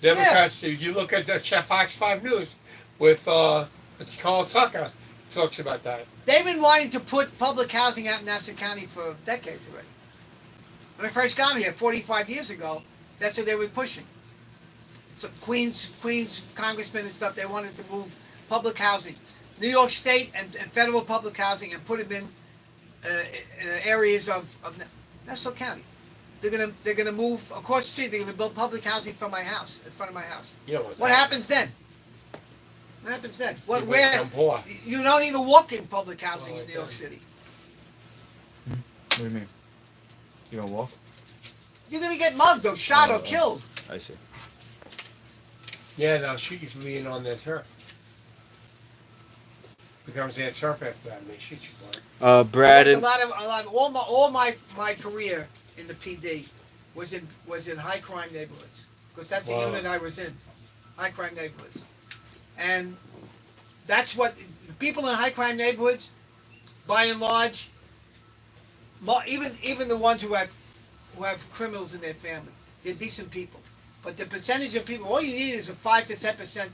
Democrats, if you look at the Fox 5 News with Carl Tucker, talks about that. They've been wanting to put public housing out in Nassau County for decades already. When I first got here 45 years ago, that's what they were pushing. So Queens congressmen and stuff, they wanted to move public housing. New York State and federal public housing and put them in areas of Nassau County. They're gonna move across the street. They're gonna build public housing from my house, in front of my house. What happens then? What happens then? You don't even walk in public housing in New York City. What do you mean? You don't walk? You're gonna get mugged or shot or killed. I see. Yeah, they'll shoot you for being on their turf. Becomes their turf after that, and they shoot you for it. Brad. A lot of all my career in the PD was in high crime neighborhoods, because that's the unit I was in, high crime neighborhoods, and that's what people in high crime neighborhoods, by and large, even the ones who have criminals in their family, they're decent people. But the percentage of people, all you need is a 5 to 10%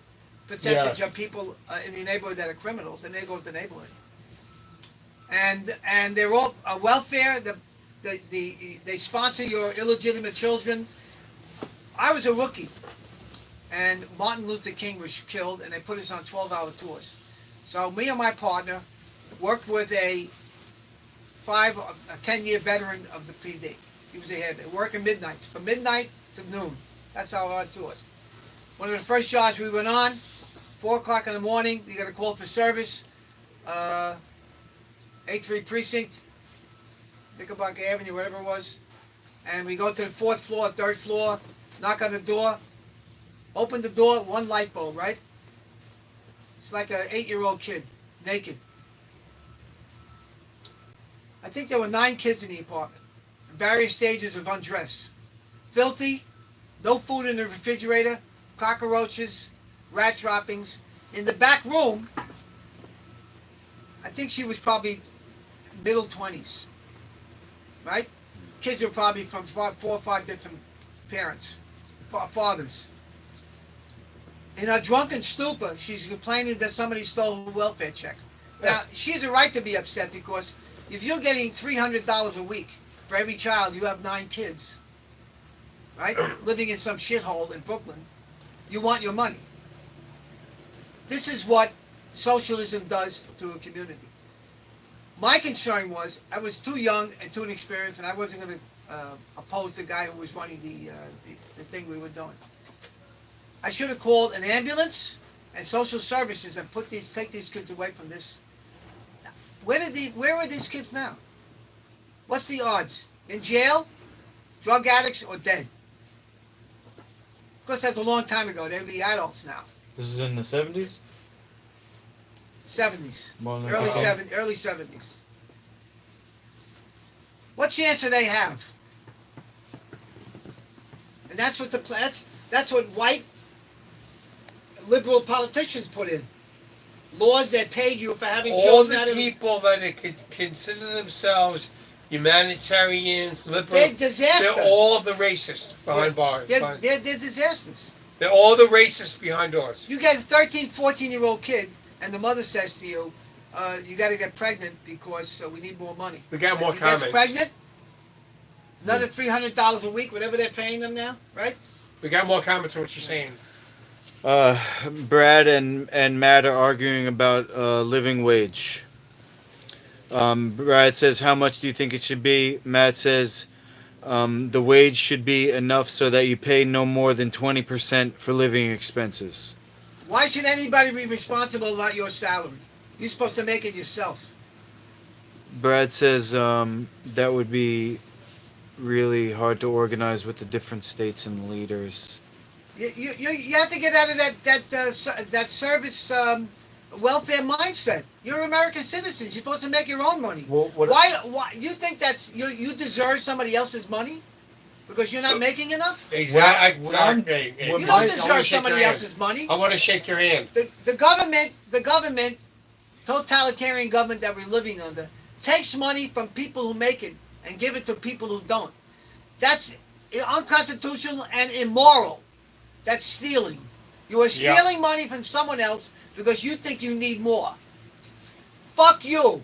percentage of people in the neighborhood that are criminals, and there goes the neighborhood. And they're all welfare. They sponsor your illegitimate children. I was a rookie, and Martin Luther King was killed, and they put us on 12-hour tours. So me and my partner worked with a 10-year veteran of the PD. He was a head. Working midnights, from midnight to noon. That's how our tours. One of the first jobs we went on, 4 o'clock in the morning, we got a call for service, 8-3 precinct, Knickerbocker Avenue, whatever it was. And we go to the 4th floor, 3rd floor, knock on the door, open the door, 1 light bulb, right? It's like an 8-year-old kid, naked. I think there were 9 kids in the apartment, in various stages of undress. Filthy, no food in the refrigerator, cockroaches, rat droppings. In the back room, I think she was probably middle 20s, right? Kids were probably from 4 or 5 different parents, fathers. In her drunken stupor, she's complaining that somebody stole her welfare check. Now, she has a right to be upset, because if you're getting $300 a week for every child, you have 9 kids, right? Living in some shithole in Brooklyn, you want your money. This is what socialism does to a community. My concern was, I was too young and too inexperienced, and I wasn't going to oppose the guy who was running the thing we were doing. I should have called an ambulance and social services and take these kids away from this. Where are these kids now? What's the odds? In jail, drug addicts, or dead? Of course, that's a long time ago. They'd be adults now. This is in the 70s? 70s. Okay. Early 70s. What chance do they have? And that's what that's what white liberal politicians put in. Laws that paid you for having all children. the people that consider themselves humanitarians, liberal, they're disaster. they're all the racists behind bars. They're disasters. They're all the racists behind doors. You get a 13, 14-year-old kid, and the mother says to you, you got to get pregnant because we need more money. We got more He comments. gets pregnant, Another $300 a week, whatever they're paying them now, right? We got more comments on what you're saying. Brad and Matt are arguing about living wage. Brad says, "How much do you think it should be?" Matt says, "The wage should be enough so that you pay no more than 20% for living expenses." Why should anybody be responsible about your salary? You're supposed to make it yourself. Brad says that would be really hard to organize with the different states and leaders. You have to get out of that service welfare mindset. You're American citizens. You're supposed to make your own money. Well, Why you think you deserve somebody else's money because you're not making enough? Exactly. You don't deserve somebody else's money. I want to shake your hand. The government, totalitarian government that we're living under, takes money from people who make it and give it to people who don't. That's unconstitutional and immoral. That's stealing. You are stealing money from someone else because you think you need more. Fuck you.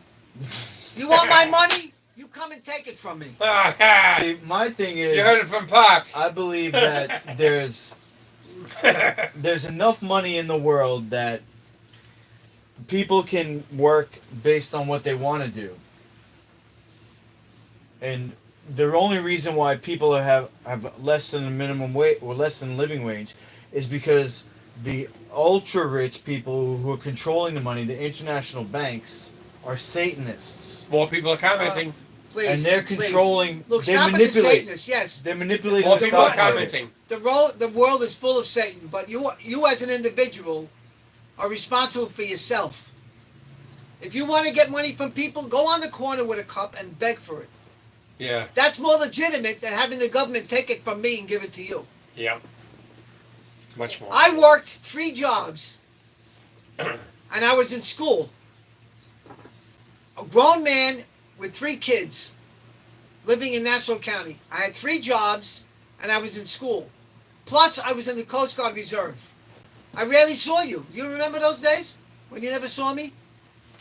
You want my money? You come and take it from me. See, my thing is, You heard it from Pops. I believe that there's enough money in the world that people can work based on what they want to do. And the only reason why people have less than the minimum wage or less than living wage is because the ultra rich people who are controlling the money, the international banks, are Satanists. More people are commenting. Please, And they're controlling. Look, they stop with the manipulate. Satanists. Yes, They're manipulating More the people are stock market. commenting. the world is full of Satan, but you as an individual are responsible for yourself. If you want to get money from people, go on the corner with a cup and beg for it. Yeah. That's more legitimate than having the government take it from me and give it to you. Yeah. Much more. I worked 3 jobs, and I was in school. A grown man with 3 kids, living in Nassau County. I had 3 jobs, and I was in school. Plus, I was in the Coast Guard Reserve. I rarely saw you. Do you remember those days when you never saw me?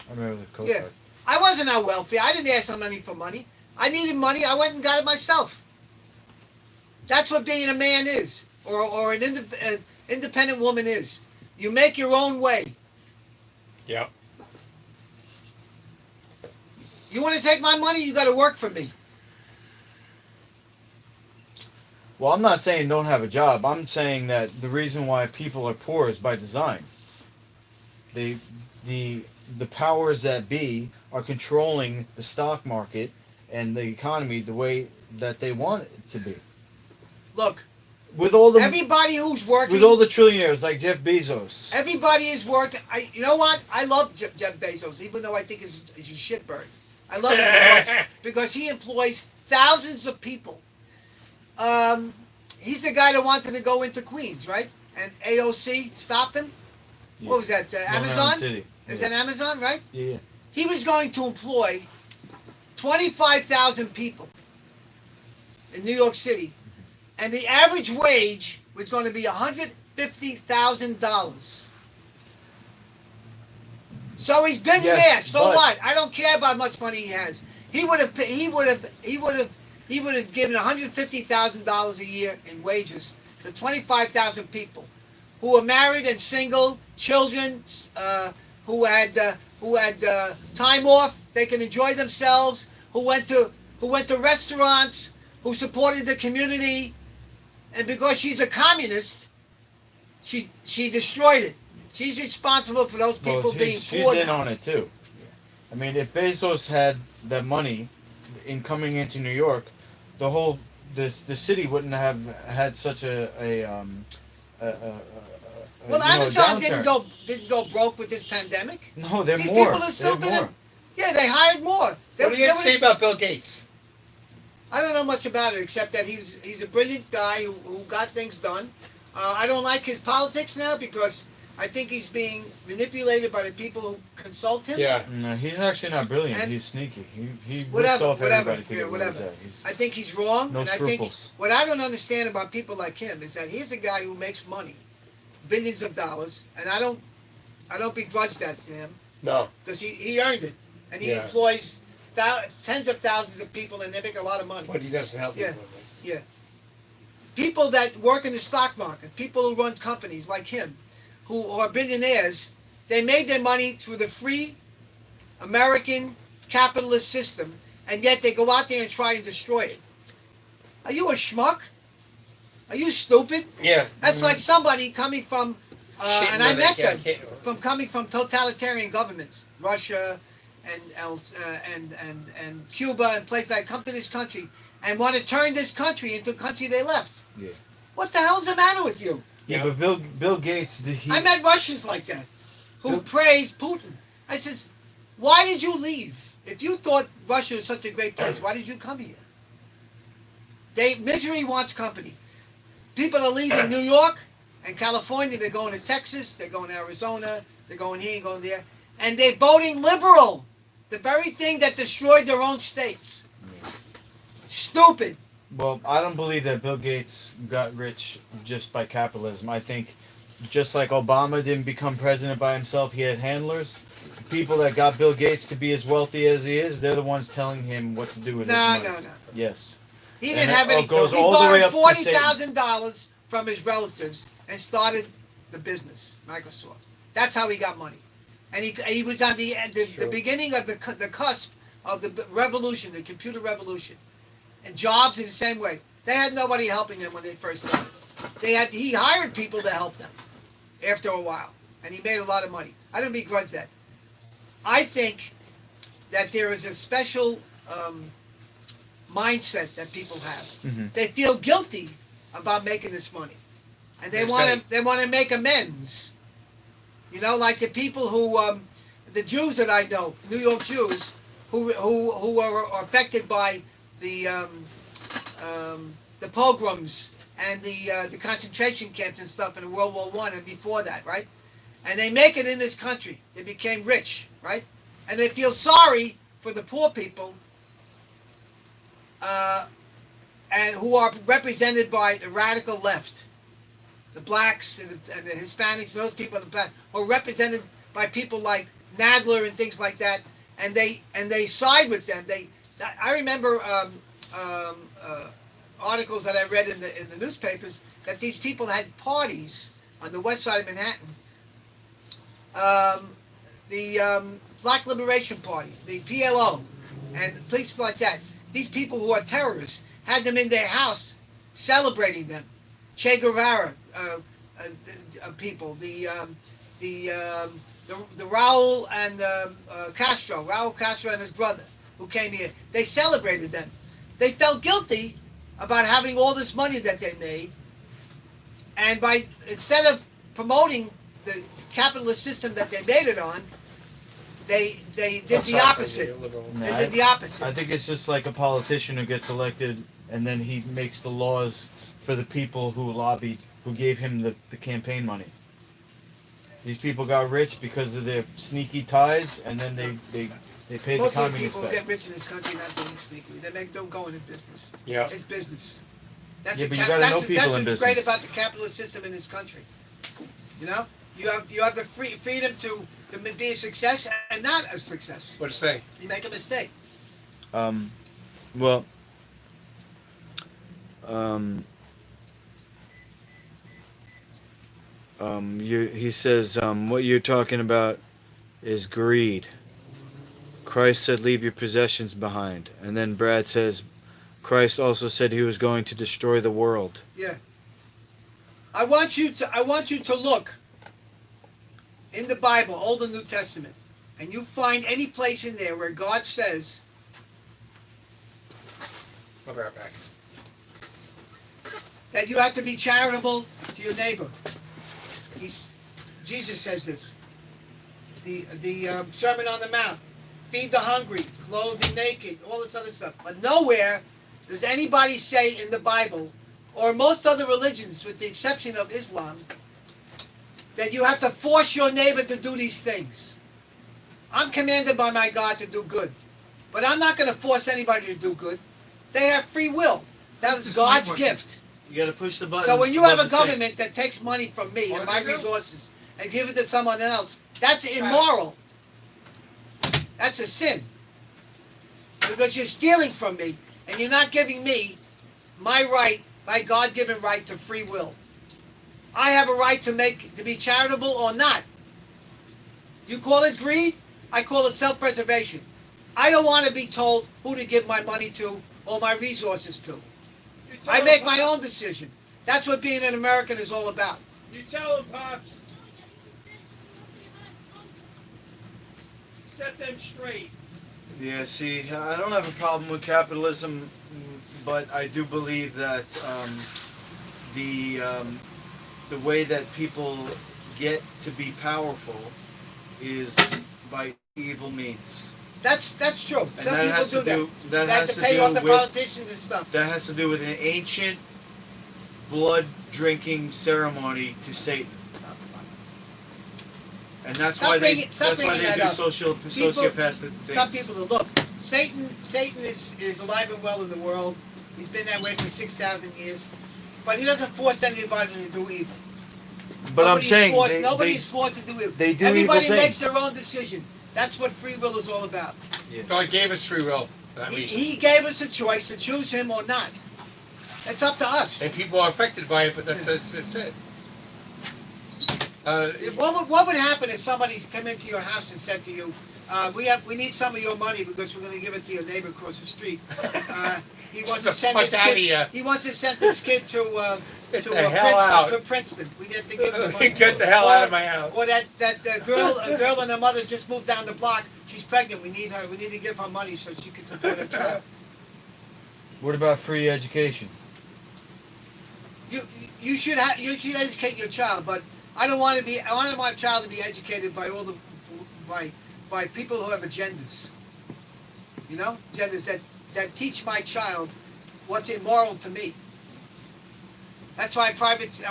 I remember the Coast Yeah. Guard. I wasn't on welfare. I didn't ask somebody for money. I needed money. I went and got it myself. That's what being a man is, or an independent woman is. You make your own way. Yeah. You want to take my money? You got to work for me. Well, I'm not saying don't have a job. I'm saying that the reason why people are poor is by design. The powers that be are controlling the stock market and the economy the way that they want it to be. Look, With all the everybody who's working, with all the trillionaires like Jeff Bezos. everybody is working. You know what? I love Jeff Bezos, even though I think he's a shitbird. I love him because he employs thousands of people. He's the guy that wanted to go into Queens, right? And AOC stopped him. Yeah. What was that? Long Amazon? Island City. Is that Amazon, right? Yeah. He was going to employ 25,000 people in New York City, and the average wage was going to be $150,000. So he's billionaire. Yes, so but- what? I don't care about how much money he has. He would have given $150,000 a year in wages to 25,000 people who were married and single, children, who had time off, they can enjoy themselves, who went to restaurants, who supported the community, and because she's a communist, she destroyed it. She's responsible for those people being she's poor in now. on it too. I mean, if Bezos had that money in coming into New York, the city wouldn't have had such a Well, Amazon didn't go broke with this pandemic. No, they're These more. people have still They're been. more. Yeah, they hired more. What do you have to say about Bill Gates? I don't know much about it except that he's a brilliant guy who got things done. I don't like his politics now because I think he's being manipulated by the people who consult him. Yeah. No, he's actually not brilliant. And- he's sneaky. He ripped Whatever, off whatever, everybody to yeah, get where he's whatever. at. He's- I think he's wrong. No and scruples. I think what I don't understand about people like him is that he's a guy who makes money, billions of dollars, and I don't begrudge that to him No. because he earned it, and he Yeah. employs tens of thousands of people, and they make a lot of money. But he doesn't help Yeah. people. Yeah. People that work in the stock market, people who run companies like him, who are billionaires, they made their money through the free American capitalist system, and yet they go out there and try and destroy it. Are you a schmuck? Are you stupid? Yeah. That's like somebody coming from, Shit, and I no, they met can't- them, can't- from coming from totalitarian governments, Russia and Cuba and places that come to this country and want to turn this country into a country they left. Yeah. What the hell's the matter with you? Yeah, but Bill Gates, I met Russians like that who praised Putin. I says, why did you leave? If you thought Russia was such a great place, why did you come here? Misery wants company. People are leaving New York and California. They're going to Texas. They're going to Arizona. They're going here and going there. And they're voting liberal. The very thing that destroyed their own states. Stupid. Well, I don't believe that Bill Gates got rich just by capitalism. I think just like Obama didn't become president by himself, he had handlers. People that got Bill Gates to be as wealthy as he is, they're the ones telling him what to do with his money. No. Yes. He didn't And have it any. goes He all the way borrowed up to $40,000 from his relatives and started the business, Microsoft. That's how he got money. And he was on the beginning of the cusp of the revolution, the computer revolution. And Jobs in the same way. They had nobody helping them when they first started. He hired people to help them after a while. And he made a lot of money. I don't begrudge that. I think that there is a special mindset that people have. Mm-hmm. They feel guilty about making this money. And they want to make amends. You know, like the people who the Jews that I know, New York Jews, who are affected by the pogroms and the concentration camps and stuff in World War I and before that, right? And they make it in this country. They became rich, right? And they feel sorry for the poor people, and who are represented by the radical left, the blacks and the Hispanics, those people in the back, are represented by people like Nadler and things like that, and they side with them. I remember articles that I read in the newspapers that these people had parties on the west side of Manhattan. The Black Liberation Party, the PLO, and places like that. These people who are terrorists had them in their house celebrating them. Che Guevara people, the Raul and Raul Castro and his brother who came here. They celebrated them. They felt guilty about having all this money that they made, and instead of promoting the capitalist system that they made it on, they did the opposite. They did the opposite. I think it's just like a politician who gets elected and then he makes the laws for the people who lobbied, who gave him the campaign money. These people got rich because of their sneaky ties, and then they paid Most the of the communists people who back. get rich in this country not doing sneakily. Don't go into business. Yeah. It's business. That's Yeah, the but you gotta know people that's in what's great business. about the capitalist system in this country. You know, you have the freedom to be a success and not a success. What to say? You make a mistake. Well, he says, what you're talking about is greed. Christ said, leave your possessions behind. And then Brad says, Christ also said he was going to destroy the world. Yeah. I want you to look in the Bible, Old and New Testament, and you find any place in there where God says, I'll be right back. that you have to be charitable to your neighbor. Jesus says this. The Sermon on the Mount, feed the hungry, clothe the naked, all this other stuff. But nowhere does anybody say in the Bible, or most other religions, with the exception of Islam, that you have to force your neighbor to do these things. I'm commanded by my God to do good, but I'm not going to force anybody to do good. They have free will. That is God's gift. You gotta push the button. So when you have a government that takes money from me and my resources and give it to someone else, that's immoral. That's a sin. because you're stealing from me, and you're not giving me my right, my God-given right to free will. I have a right to be charitable or not. You call it greed, I call it self-preservation. I don't want to be told who to give my money to or my resources to. I make my own decision. That's what being an American is all about. You tell them, Pops. Set them straight. Yeah, see, I don't have a problem with capitalism, but I do believe that the way that people get to be powerful is by evil means. That's true. And Some that people has do to that. do that They have has to to pay do off the with politicians and stuff. that has to do with an ancient blood drinking ceremony to Satan. And that's Stop why they bringing- stop that's why bringing they that do up. sociopathic things. Some people to look. Satan is alive and well in the world. He's been that way for 6,000 years. But he doesn't force anybody to do evil. But I'm Nobody's saying forced, nobody's forced to do evil. they do Everybody evil makes things. their own decision. That's what free will is all about. God gave us free will for that reason. He gave us a choice to choose him or not. It's up to us. And people are affected by it, but that's it. What would happen if somebody came into your house and said to you, we need some of your money because we're going to give it to your neighbor across the street. He wants to send his kid. He wants to send his kid to Princeton. We have to give him the money. Get the hell out of my house. Or that girl and her mother just moved down the block. She's pregnant. We need her. We need to give her money so she can support her child. What about free education? You should educate your child, but I want my child to be educated by by people who have agendas. You know, agendas that teach my child what's immoral to me. That's why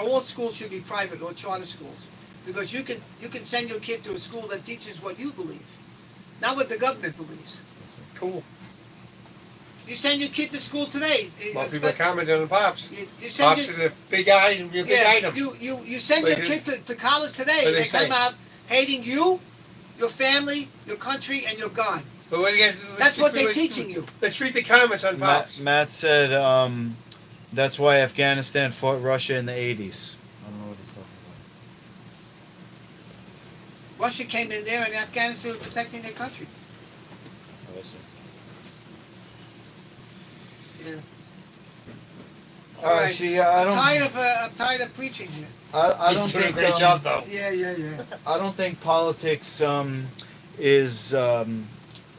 all schools should be private or charter schools, because you can send your kid to a school that teaches what you believe, not what the government believes. Cool. You send your kid to school today. Well, people commented on Pops. You send Pops is a big item. Big item. You send your kid to college today, and they come out hating you, your family, your country, and your God. But what That's what they're teaching you. Let's read the comments on Pops. Matt said that's why Afghanistan fought Russia in the 80s. I don't know what he's talking about. Russia came in there, and Afghanistan was protecting their country. Oh, I see. Yeah. All right, see, I don't. I'm tired of preaching here. I don't You're doing think. a great job, though. Yeah. I don't think politics is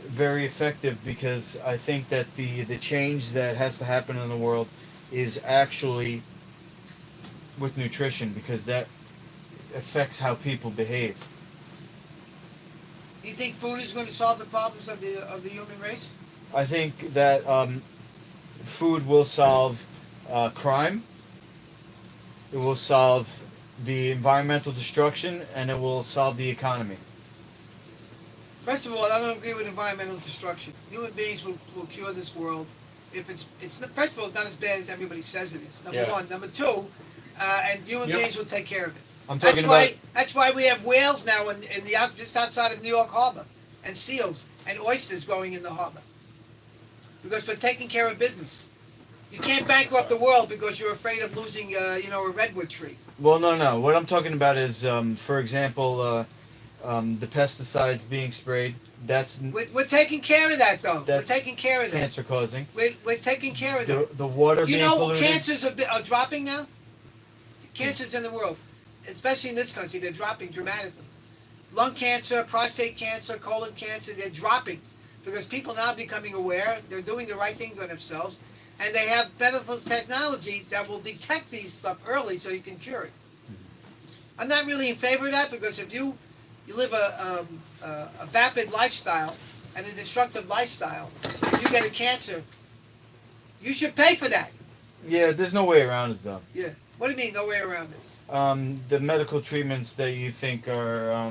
very effective, because I think that the change that has to happen in the world is actually with nutrition, because that affects how people behave. Do you think food is going to solve the problems of the human race? I think that food will solve crime. It will solve the environmental destruction, and it will solve the economy. First of all, I don't agree with environmental destruction. Human beings will cure this world. If first of all, it's not as bad as everybody says it is. Number one. Number two, and human beings will take care of it. That's why we have whales now just outside of New York Harbor, and seals and oysters growing in the harbor, because we're taking care of business. You can't bankrupt the world because you're afraid of losing, a redwood tree. Well, no. What I'm talking about is, for example, the pesticides being sprayed. We're taking care of that, though. We're That's taking care of that. cancer causing. We're taking care of that. The water being polluted. Cancers are dropping now? Cancers in the world, especially in this country, they're dropping dramatically. Lung cancer, prostate cancer, colon cancer, they're dropping because people now are becoming aware. They're doing the right thing for themselves. And they have medical technology that will detect these stuff early so you can cure it. I'm not really in favor of that, because if you live a vapid lifestyle and a destructive lifestyle, if you get a cancer, you should pay for that. Yeah, there's no way around it, though. Yeah. What do you mean, no way around it? The medical treatments that you think are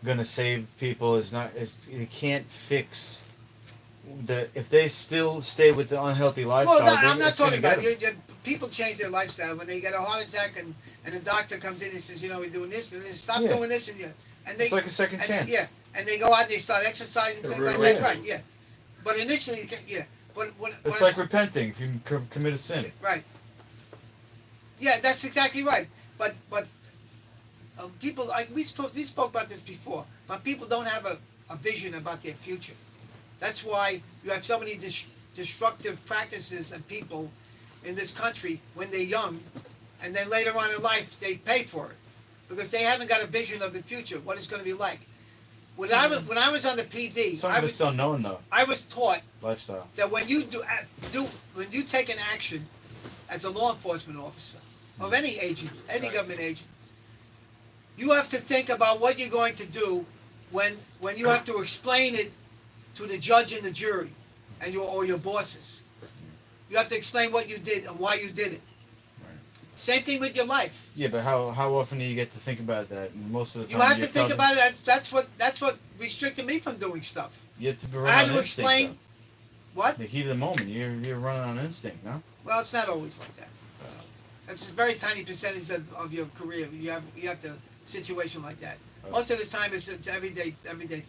going to save people it can't fix. If they still stay with the unhealthy lifestyle, Well, I'm not talking about it. People change their lifestyle when they get a heart attack, and the doctor comes in and says, we're doing this, and they stop doing this, and they. It's like a second chance. Yeah, and they go out and they start exercising, things like that. Right? Yeah, But initially, yeah. But when It's like repenting if you commit a sin. right. Yeah, that's exactly right. But people like we spoke about this before. But people don't have a vision about their future. That's why you have so many destructive practices and people in this country when they're young, and then later on in life they pay for it because they haven't got a vision of the future, what it's going to be like. When I was on the PD, Some of it's unknown though. I was taught Lifestyle. that when you when you take an action as a law enforcement officer of any agent, any government agent, you have to think about what you're going to do when you have to explain it to the judge and the jury and your bosses. You have to explain what you did and why you did it. Same thing with your life. Yeah, but how often do you get to think about that? Most of the time You have to think about it. That's what restricted me from doing stuff. You have to be I running had on to instinct, explain though. what. The heat of the moment, you're running on instinct, no? Well, it's not always like that. It's a very tiny percentage of your career. You have the situation like that. Most of the time, it's everyday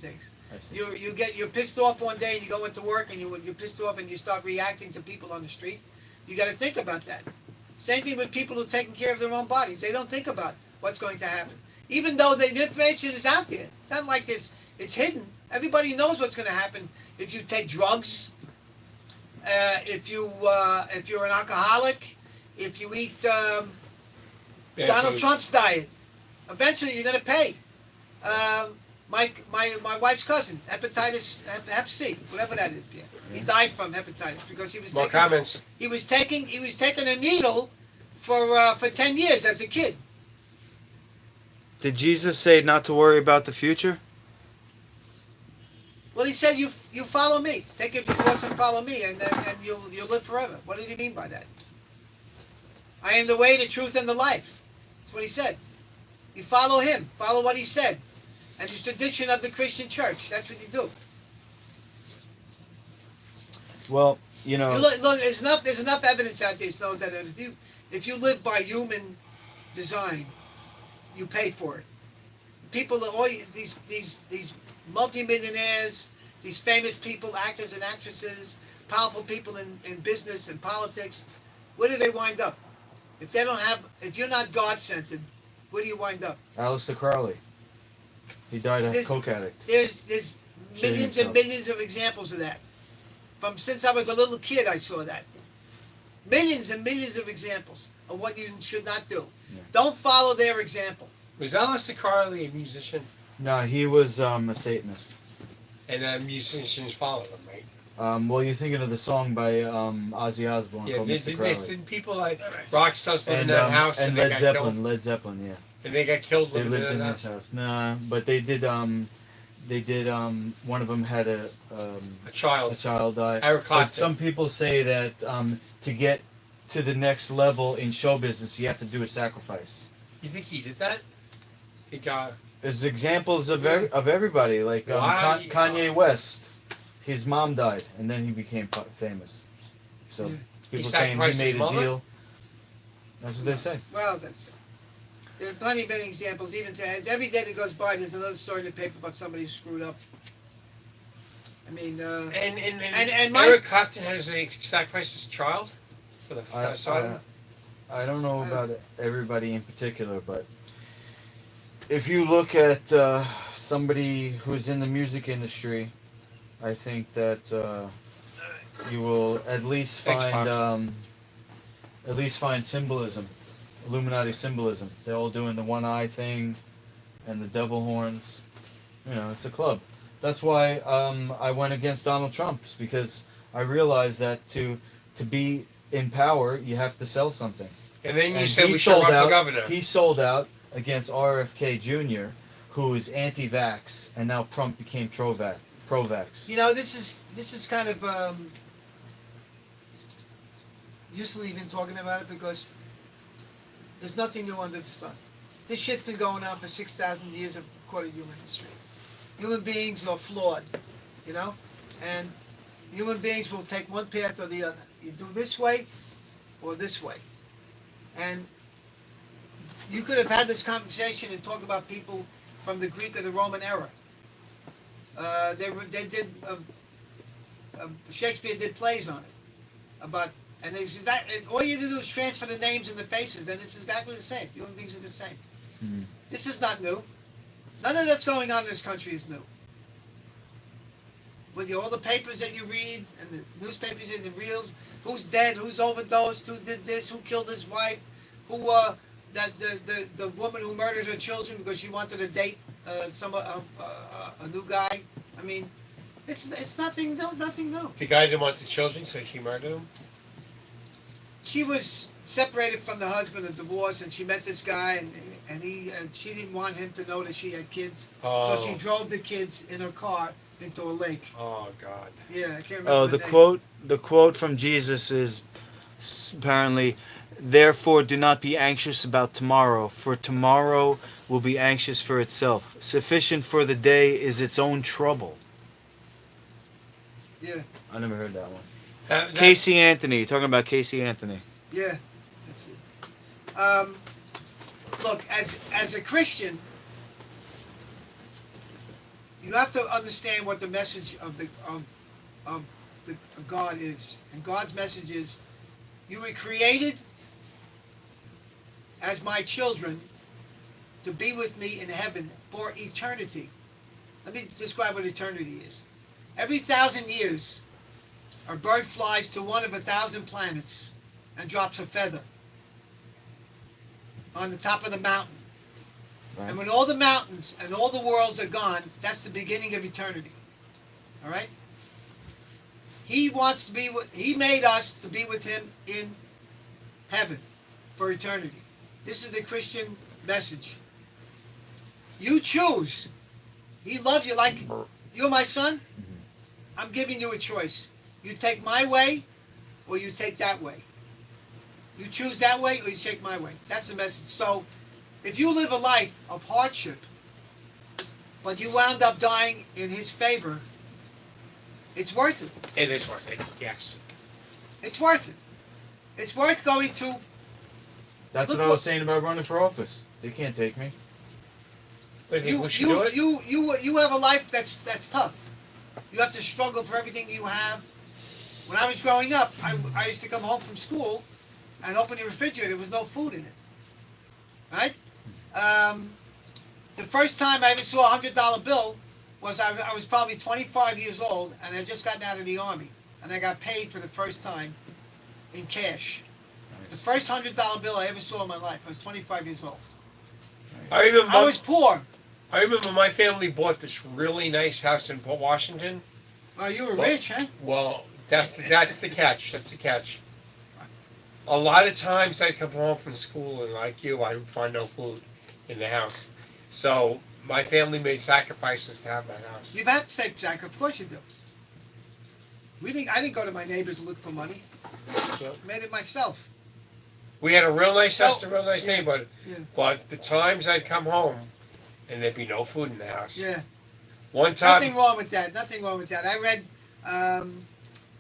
things. I see. You're pissed off one day and you go into work and you're pissed off and you start reacting to people on the street. You got to think about that. Same thing with people who are taking care of their own bodies. They don't think about what's going to happen, even though the information is out there. It's not like it's hidden. Everybody knows what's going to happen if you take drugs, if you're an alcoholic, if you eat Donald Trump's diet. Eventually, you're going to pay. My wife's cousin, hepatitis, Hep C, whatever that is. There, he died from hepatitis because he was More comments. He was taking a needle for 10 years as a kid. Did Jesus say not to worry about the future? Well, he said you follow me, take your cross and follow me, and you'll live forever. What did he mean by that? I am the way, the truth, and the life. That's what he said. You follow him, follow what he said. And it's tradition of the Christian church. That's what you do. Well, you know. Look, there's enough evidence out there so that if you live by human design, you pay for it. People, all these multimillionaires, these famous people, actors and actresses, powerful people in business and politics, where do they wind up? If you're not God-centered, where do you wind up? Aleister Crowley. He died a coke addict. There's millions himself. and millions of examples of that. Since I was a little kid, I saw that. Millions and millions of examples of what you should not do. Yeah. Don't follow their example. Was Aleister Crowley a musician? No, he was a Satanist. And musicians followed him, right? Well, you're thinking of the song by Ozzy Osbourne Yeah, called Mr. Crowley. people like rock stars live in And, that house and they Led got Zeppelin, killed. Led Zeppelin, yeah. And they got killed They living lived in in that his house. house. Nah, but they did. One of them had a child. die. Eric Clapton. But some people say that to get to the next level in show business, you have to do a sacrifice. You think he did that? Think There's examples of everybody, like Kanye West. His mom died, and then he became famous. So Yeah. people He saying he sacrificed made his a mother? deal. That's what they say. Well, there are plenty of many examples. Even today, every day that goes by, there's another story in the paper about somebody who screwed up. I mean, and my- Eric Clapton has sacrificed his child for the asylum. I don't know about everybody in particular, but if you look at somebody who's in the music industry, I think that you will at least find symbolism, Illuminati symbolism. They're all doing the one eye thing and the devil horns. You know, it's a club. That's why I went against Donald Trump, because I realized that to be in power, you have to sell something. And then you And said he we should run sold for governor. He sold out against RFK Jr., who is anti-vax, and now Trump became pro-vax. you know, this is kind of useless even talking about it because there's nothing new under the sun. This shit's been going on for 6,000 years according to human history. Human beings are flawed, you know, and human beings will take one path or the other. You do this way or this way. And you could have had this conversation and talk about people from the Greek or the Roman era. They did Shakespeare did plays on it about, and they said that and all you have to do is transfer the names and the faces, and it's exactly the same. Human beings are the same. Hmm. This is not new. None of that's going on in this country is new. With all the papers that you read and the newspapers and the reels, who's dead, who's overdosed, who did this, who killed his wife, who that the woman who murdered her children because she wanted to date a new guy. I mean, it's nothing new. The guy didn't want the children, so she murdered him. She was separated from the husband, a divorce, and she met this guy, and she didn't want him to know that she had kids, so she drove the kids in her car into a lake. Oh God. Yeah, I can't remember. Oh, the the name. quote from Jesus is apparently, "Therefore, do not be anxious about tomorrow, for tomorrow will be anxious for itself. Sufficient for the day is its own trouble." Yeah, I never heard that one. That's- Casey Anthony. You're talking about Casey Anthony. yeah, that's it. Look, as a Christian, you have to understand what the message of God is, and God's message is, you were created as my children to be with me in heaven for eternity. Let me describe what eternity is. Every 1,000 years, a bird flies to one of 1,000 planets and drops a feather on the top of the mountain. Right. And when all the mountains and all the worlds are gone, that's the beginning of eternity. All right? He wants to be with, he made us to be with him in heaven for eternity. This is the Christian message. You choose. He loves you like, you're my son. I'm giving you a choice. You take my way or you take that way. You choose that way or you take my way. That's the message. So if you live a life of hardship, but you wound up dying in his favor, it's worth it. It is worth it. Yes. It's worth it. It's worth going to. That's Look what I what- was saying about running for office. They can't take me. But You we should do it. you have a life that's tough. You have to struggle for everything you have. When I was growing up, I used to come home from school and open the refrigerator. There was no food in it. Right? The first time I ever saw a $100 bill was I was probably 25 years old, and I had just gotten out of the army, and I got paid for the first time in cash. The first $100 bill I ever saw in my life. I was 25 years old. I remember. I was poor. I remember my family bought this really nice house in Port Washington. Oh, you were Well- rich, huh? Well, that's the catch. That's the catch. A lot of times I come home from school and, like you, I would find no food in the house. So my family made sacrifices to have that house. You've had to take sack, of course you do. I didn't go to my neighbors and look for money. So I made it myself. we had a real nice house, So- a real nice yeah, neighborhood. yeah. But the times I'd come home and there'd be no food in the house. Yeah. One time, Nothing wrong with that. Nothing wrong with that. I read,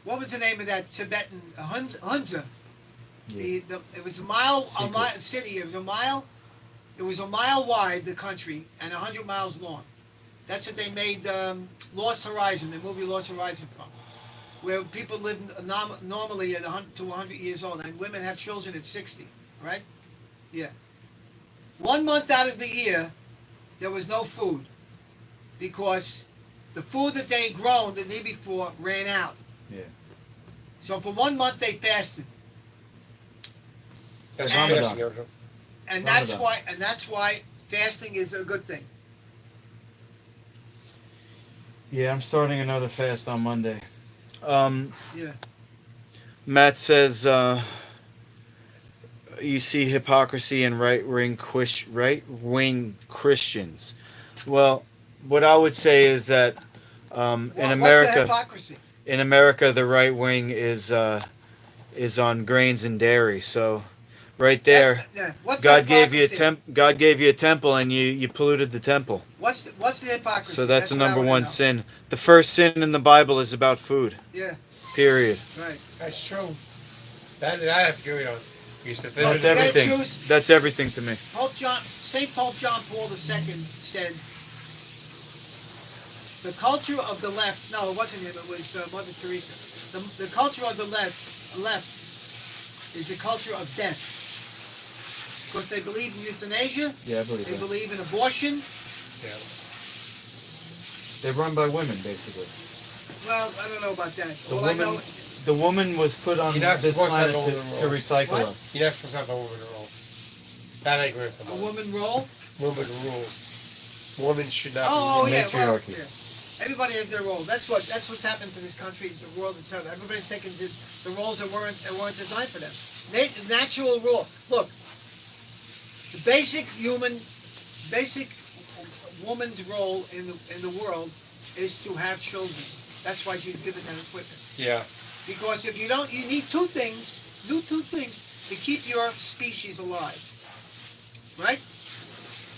what was the name of that Tibetan Hunza? It was a mile city. It was a mile. It was a mile wide, the country, and 100 miles long. That's what they made Lost Horizon, the movie Lost Horizon, from, where people live normally at 100 to 100 years old, and women have children at 60. Right? Yeah. 1 month out of the year, there was no food, because the food that they had grown the day before ran out. Yeah. So for 1 month they fasted. that's And- interesting. And Ramadan. that's why fasting is a good thing. Yeah, I'm starting another fast on Monday. Yeah. Matt says, you see hypocrisy in right-wing Christians. Well, what I would say is that in What's the America, hypocrisy? the right wing is on grains and dairy. So, right there, What's God the gave you a hypocrisy? God gave you a temple, and you polluted the temple. What's the hypocrisy? So that's the what I number wanna one know. sin. The first sin in the Bible is about food. Yeah. Period. Right. That's true. That I have to agree on. Because if That's there's gotta everything. choose- That's everything to me. Saint Pope John Paul II said, The culture of the left. No, it wasn't him. It was Mother Teresa. The culture of the left is the culture of death. Because they believe in euthanasia. Yeah, I believe They that. believe in abortion. Yeah. They're run by women, basically. Well, I don't know about that. The All I woman, know, the woman was put on You're not this supposed to have planet a woman to role. recycle What? us. You're not supposed to have a woman role. That I agree with a them. woman role. Woman rule. Woman should not Oh be. yeah, well, Matriarchy. yeah. Everybody has their role. That's what's happened to this country, the world, etc. Everybody's taking the roles that weren't designed for them. Natural rule. Look, the basic woman's role in the world is to have children. That's why she's given that equipment. Yeah. Because if you don't, you need two things to keep your species alive. Right?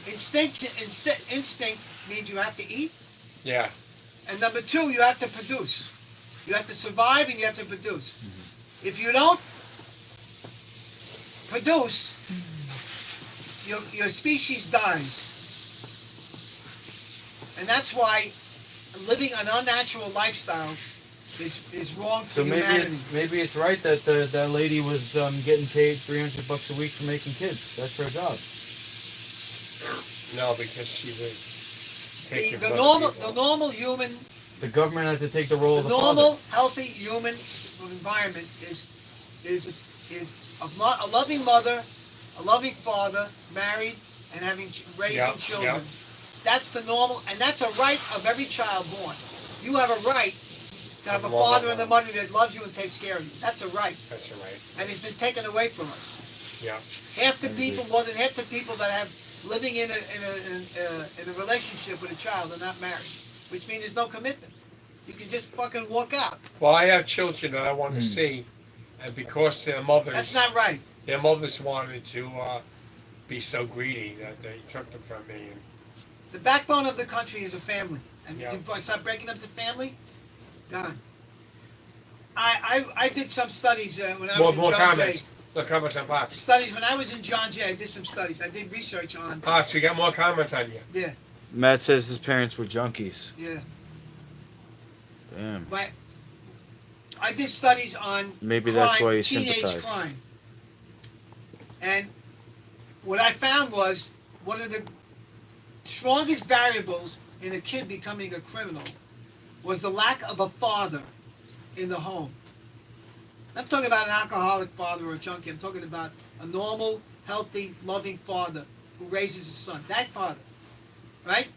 Instinct means you have to eat. Yeah. And number two, you have to produce. You have to survive and you have to produce. If you don't produce, your species dies. And that's why living an unnatural lifestyle is wrong for So humanity. maybe it's right that that lady was getting paid $300 a week for making kids. That's her job. No, because she was taking The from normal other people. human, The government had to take the role the of the normal father. healthy human environment is a loving mother, a loving father, married and raising Yeah, children. yeah. That's the normal, and that's a right of every child born. You have a right to have a father and a mother that loves you and takes care of you. That's a right, That's all right. and it's been taken away from us. Yeah. Half the people, more than half the people that have living in a relationship with a child are not married, which means there's no commitment. You can just fucking walk out. Well, I have children that I want to see, and because their mothers, That's not right. their mothers wanted to be so greedy that they took them from me. And The backbone of the country is a family, and Yeah. you can start breaking up the family. Gone. I did some studies when I was more in John comments. Jay. More comments on Pops. Studies when I was in John Jay. I did some studies. I did research on. Pops, we got more comments on you. Yeah, Matt says his parents were junkies. yeah. Damn. But I did studies on Maybe that's crime, why you teenage sympathize. crime. And what I found was one of the strongest variables in a kid becoming a criminal was the lack of a father in the home. I'm talking about an alcoholic father or a junkie. I'm talking about a normal, healthy, loving father who raises his son. That father, right?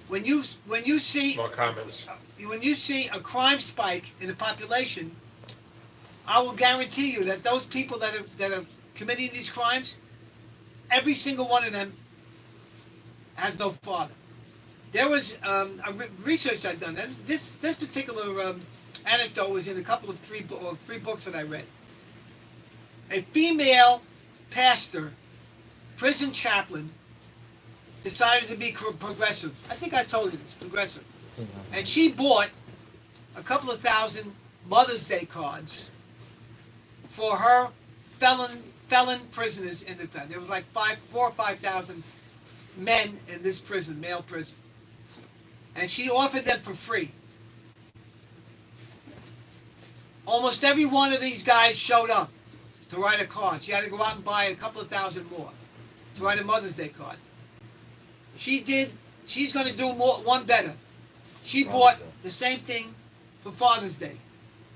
When you see More comments. when you see a crime spike in the population, I will guarantee you that those people that are committing these crimes, every single one of them has no father. There was research I'd done. This particular anecdote was in a couple of three books that I read. A female pastor, prison chaplain, decided to be progressive. I think I told you this, progressive. And she bought a couple of thousand Mother's Day cards for her felon prisoners in the pen. There was like 4,000 or 5,000 men in this prison, male prison. And she offered them for free. Almost every one of these guys showed up to write a card. She had to go out and buy a couple of thousand more to write a Mother's Day card. She's going to do one better. She bought the same thing for Father's Day.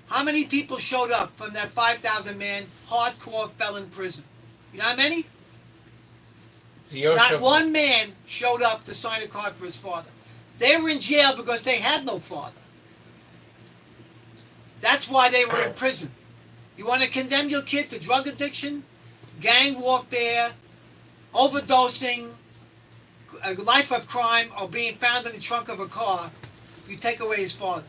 How many people showed up from that 5,000 man hardcore felon prison? You know how many? Not one man showed up to sign a card for his father. They were in jail because they had no father. That's why they were in prison. You want to condemn your kid to drug addiction, gang warfare, overdosing, a life of crime, or being found in the trunk of a car, you take away his father.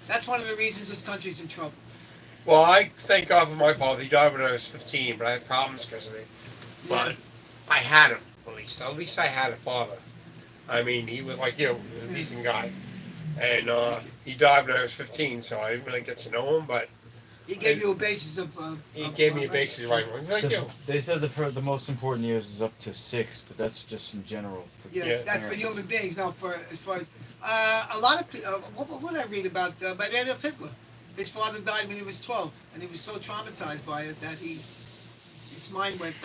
That's one of the reasons this country's in trouble. Well, I thank God for my father. He died when I was 15, but I had problems because of it. But I had him, at least. At least I had a father. I mean, he was like you. He was a decent guy. And he died when I was 15, so I didn't really get to know him, but He gave you a basis of... he gave me a basis right. Like you. They said the most important years is up to 6, but that's just in general. Yeah, Yeah. that's for human beings. Now, as far as A lot of people. What did I read about Adolf Hitler? His father died when he was 12, and he was so traumatized by it that his mind went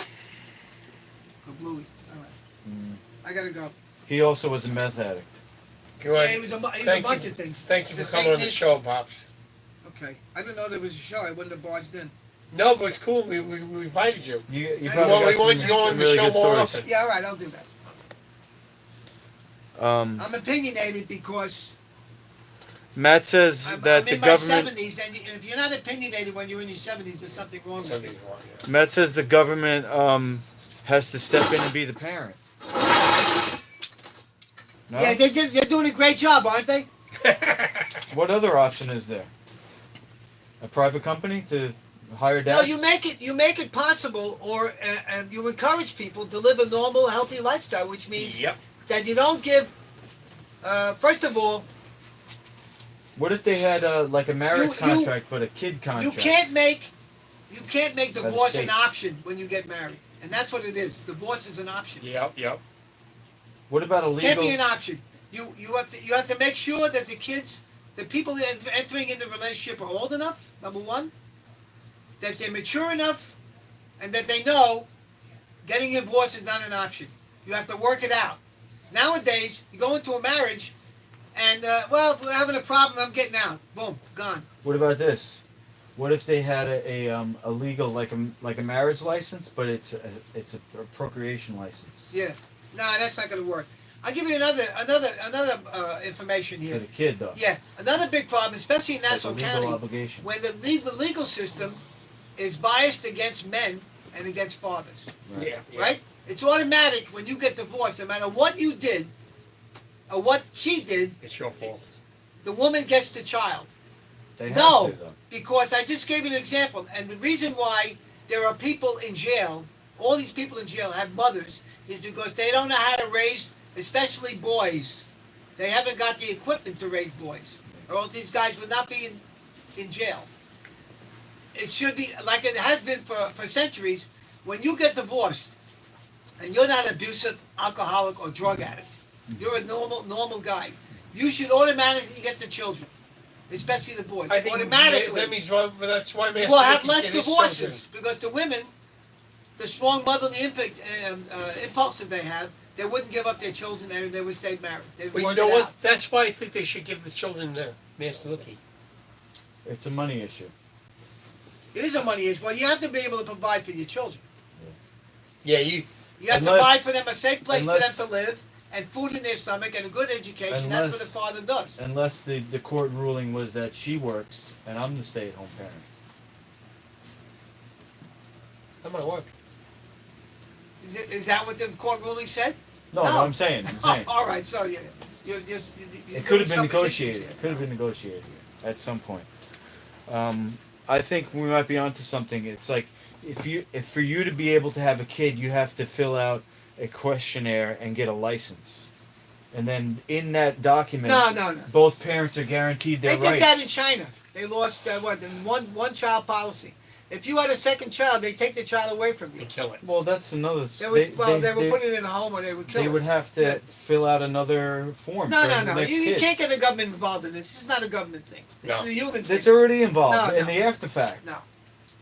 kablooey. All right, I gotta go. He also was a meth addict. Go Yeah, ahead. he was a Thank bunch you. of things. Thank you He's for a coming on the Satanist. show, Pops. Okay, I didn't know there was a show. I wouldn't have barged in. No, but it's cool. We invited you. You We probably want- got we want some, you on some the really show good more stories. often. Yeah, all right, I'll do that. I'm opinionated because Matt says that I'm the in my government. 70s, and if you're not opinionated when you're in your 70s, there's something wrong with you. Something's wrong. Yeah. Matt says the government has to step in and be the parent. No? Yeah, they're doing a great job, aren't they? What other option is there? A private company to hire dads? No, you make it possible, or you encourage people to live a normal, healthy lifestyle, which means Yep. that you don't give. First of all, What if they had like a marriage You- contract but a kid contract? you can't make the divorce an state. option when you get married, and that's what it is. Divorce is an option. Yep. What about a Can't legal? be an option. You have to make sure that the people that are entering in the relationship are old enough. Number one, that they're mature enough, and that they know getting a divorce is not an option. You have to work it out. Nowadays, you go into a marriage, and well, if we're having a problem, I'm getting out. Boom, gone. What about this? What if they had a legal like a marriage license, but it's a procreation license Yeah. Nah, that's not going to work. I'll give you another information for here. the kid though? Yeah, another big problem, especially in Like a Nassau legal County, obligation. when the legal system is biased against men and against fathers. Right. Yeah. Right? It's automatic when you get divorced, no matter what you did or what she did, It's your fault. the woman gets the child. They No. have to though. Because I just gave you an example, and the reason why there are people in jail, all these people in jail have mothers, is because they don't know how to raise, especially boys. They haven't got the equipment to raise boys, or else these guys would not be in jail. It should be like it has been for centuries. When you get divorced, and you're not an abusive, alcoholic, or drug addict, you're a normal guy. You should automatically get the children, especially the boys. I think automatically, that means that's why you will have Master less Nicky get his divorces because the women, the strong motherly impulse that they have, they wouldn't give up their children and they would stay married. They would But you work know it what? out. That's why I think they should give the children to Master Nicky. It's a money issue. It is a money issue. Well, you have to be able to provide for your children. Yeah, you. You have to Unless- provide for them a safe place unless- for them to live and food in their stomach and a good education. That's what the father does. Unless the court ruling was that she works and I'm the stay-at-home parent. That might work. Is that what the court ruling said? No, No. no, I'm saying. All right, so you're just. It could have been negotiated. It could have been negotiated at some point. I think we might be onto something. It's like if for you to be able to have a kid, you have to fill out a questionnaire and get a license, and then in that document, No. both parents are guaranteed their They rights. did that in China. They lost the one child policy. If you had a second child, they take the child away from you. And kill it. Well, that's another. They would put it in a home or they would kill They it. would have to Yeah. fill out another form. No. for the next You kid. can't get the government involved in this. This is not a government thing. This No. is a human thing. It's already involved No, in no. the after fact. No.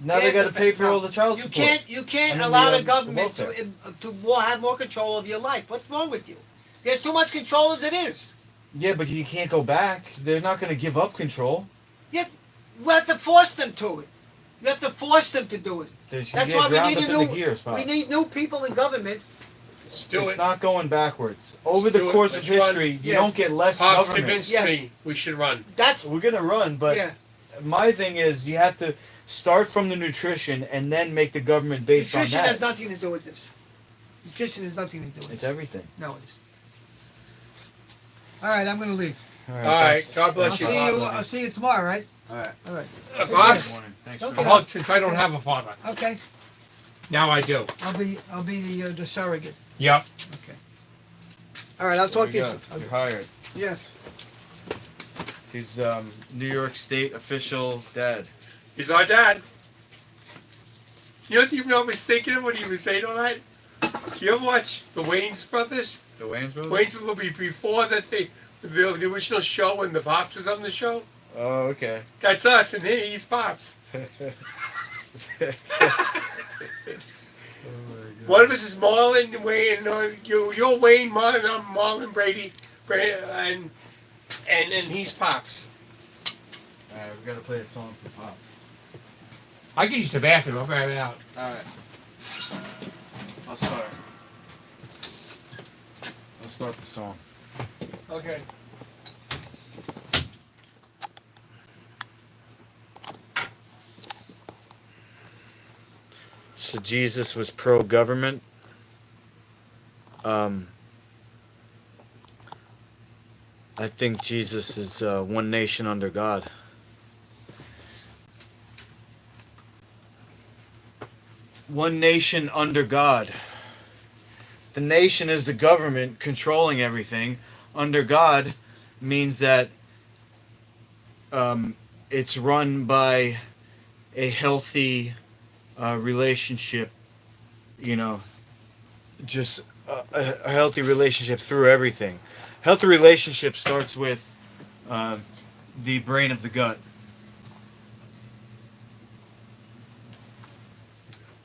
Now they got to pay for all the child You support. You can't And then allow the, the government welfare. to have more control of your life. What's wrong with you? There's too much control as it is. Yeah, but you can't go back. They're not going to give up control. Yet we have to force them to it. You have to force them to do it. They should That's get why we ground need up a in new. the gears, Pop. We need new people in government. Let's do It's it. not going backwards. Over the do it. course of Let's run. history, you Yes. don't get less Pops government. convinced Yes. me we should run. That's We're going to run, but yeah. my thing is you have to start from the nutrition and then make the government based Nutrition on that. has nothing to do with this. Nutrition has nothing to do with It's this. everything. No, it isn't. All right, I'm going to leave. All right. thanks. God bless you. I'll see you tomorrow, right? All right. All right. Pops, Morning. Thanks Don't for get a hug since I don't have a father. Okay. Now I do. I'll be the surrogate. Yep. Okay. All right, I'll talk to you There soon. you go. You're hired. Yes. He's New York State official dad. He's our dad. You know what I was thinking of when he was saying all that? You ever watch the Wayans brothers? The Wayans brothers? Wayans will be before that they the original show when the Pops was on the show. Oh, okay. That's us, and he's Pops. One of us is Marlon, Wayne, you're Wayne, Marlon, I'm Marlon Brady, and he's Pops. Alright, we gotta play a song for Pops. I can use the bathroom. I'll grab it out. Alright. I'll start. I'll start the song. Okay. So Jesus was pro-government. I think Jesus is one nation under God. One nation under God. The nation is the government controlling everything. Under God means that it's run by a healthy relationship, just a healthy relationship through everything. Healthy relationship starts with the brain of the gut.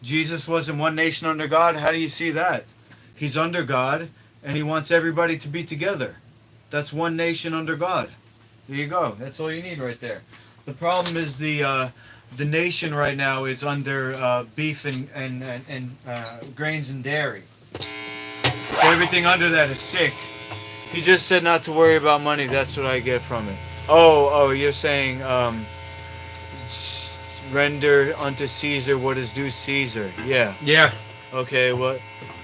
Jesus wasn't one nation under God. How do you see that? He's under God, and he wants everybody to be together. That's one nation under God. There you go. That's all you need right there. The problem is the nation right now is under beef and grains and dairy. So everything under that is sick. He just said not to worry about money. That's what I get from it. Oh, you're saying render unto Caesar what is due Caesar. Yeah. Yeah. Okay. What?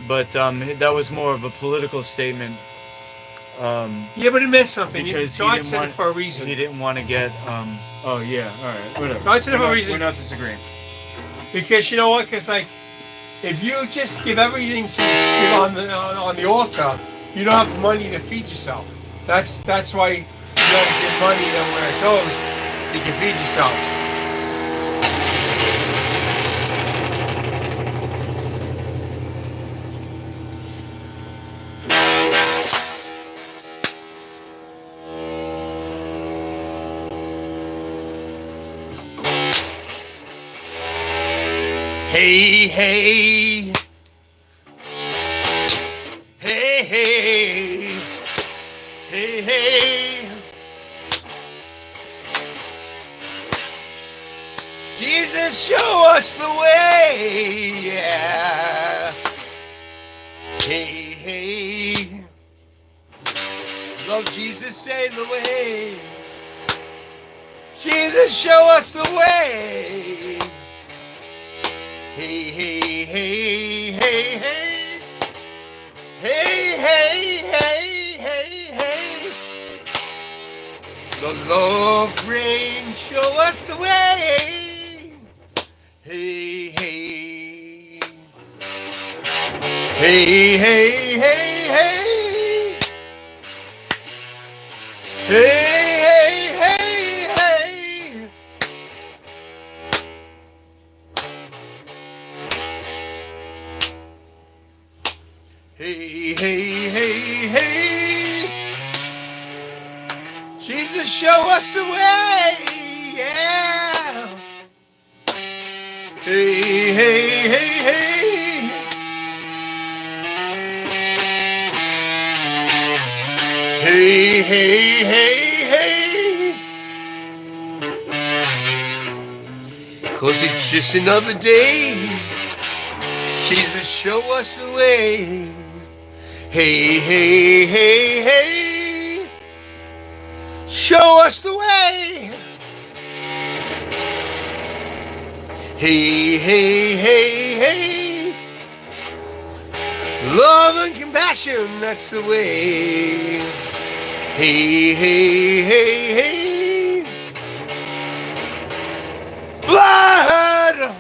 But that was more of a political statement. Yeah, but it meant something. Because God said it for a reason. He didn't want to get. Oh yeah. All right. Whatever. God said it for a reason. We're not disagreeing. Because you know what? Because like, if you just give everything to on the altar, you don't have money to feed yourself. That's why you gotta give money to where it goes, so you can feed yourself. Hey, hey. Hey, hey. Hey, hey. Jesus, show us the way. Yeah. Hey, hey. Love Jesus, say the way. Jesus, show us the way. Hey, hey, hey, hey, hey. Hey, hey, hey, hey, hey. The love rain, show us the way. Hey, hey. Hey, hey, hey, hey. Hey, hey, hey, hey. Hey, hey, hey, hey. Jesus, show us the way. Yeah. Hey, hey, hey, hey. Hey, hey, hey, hey. 'Cause it's just another day. Jesus, show us the way. Hey, hey, hey, hey. Show us the way. Hey, hey, hey, hey. Love and compassion, that's the way. Hey, hey, hey, hey. Blood.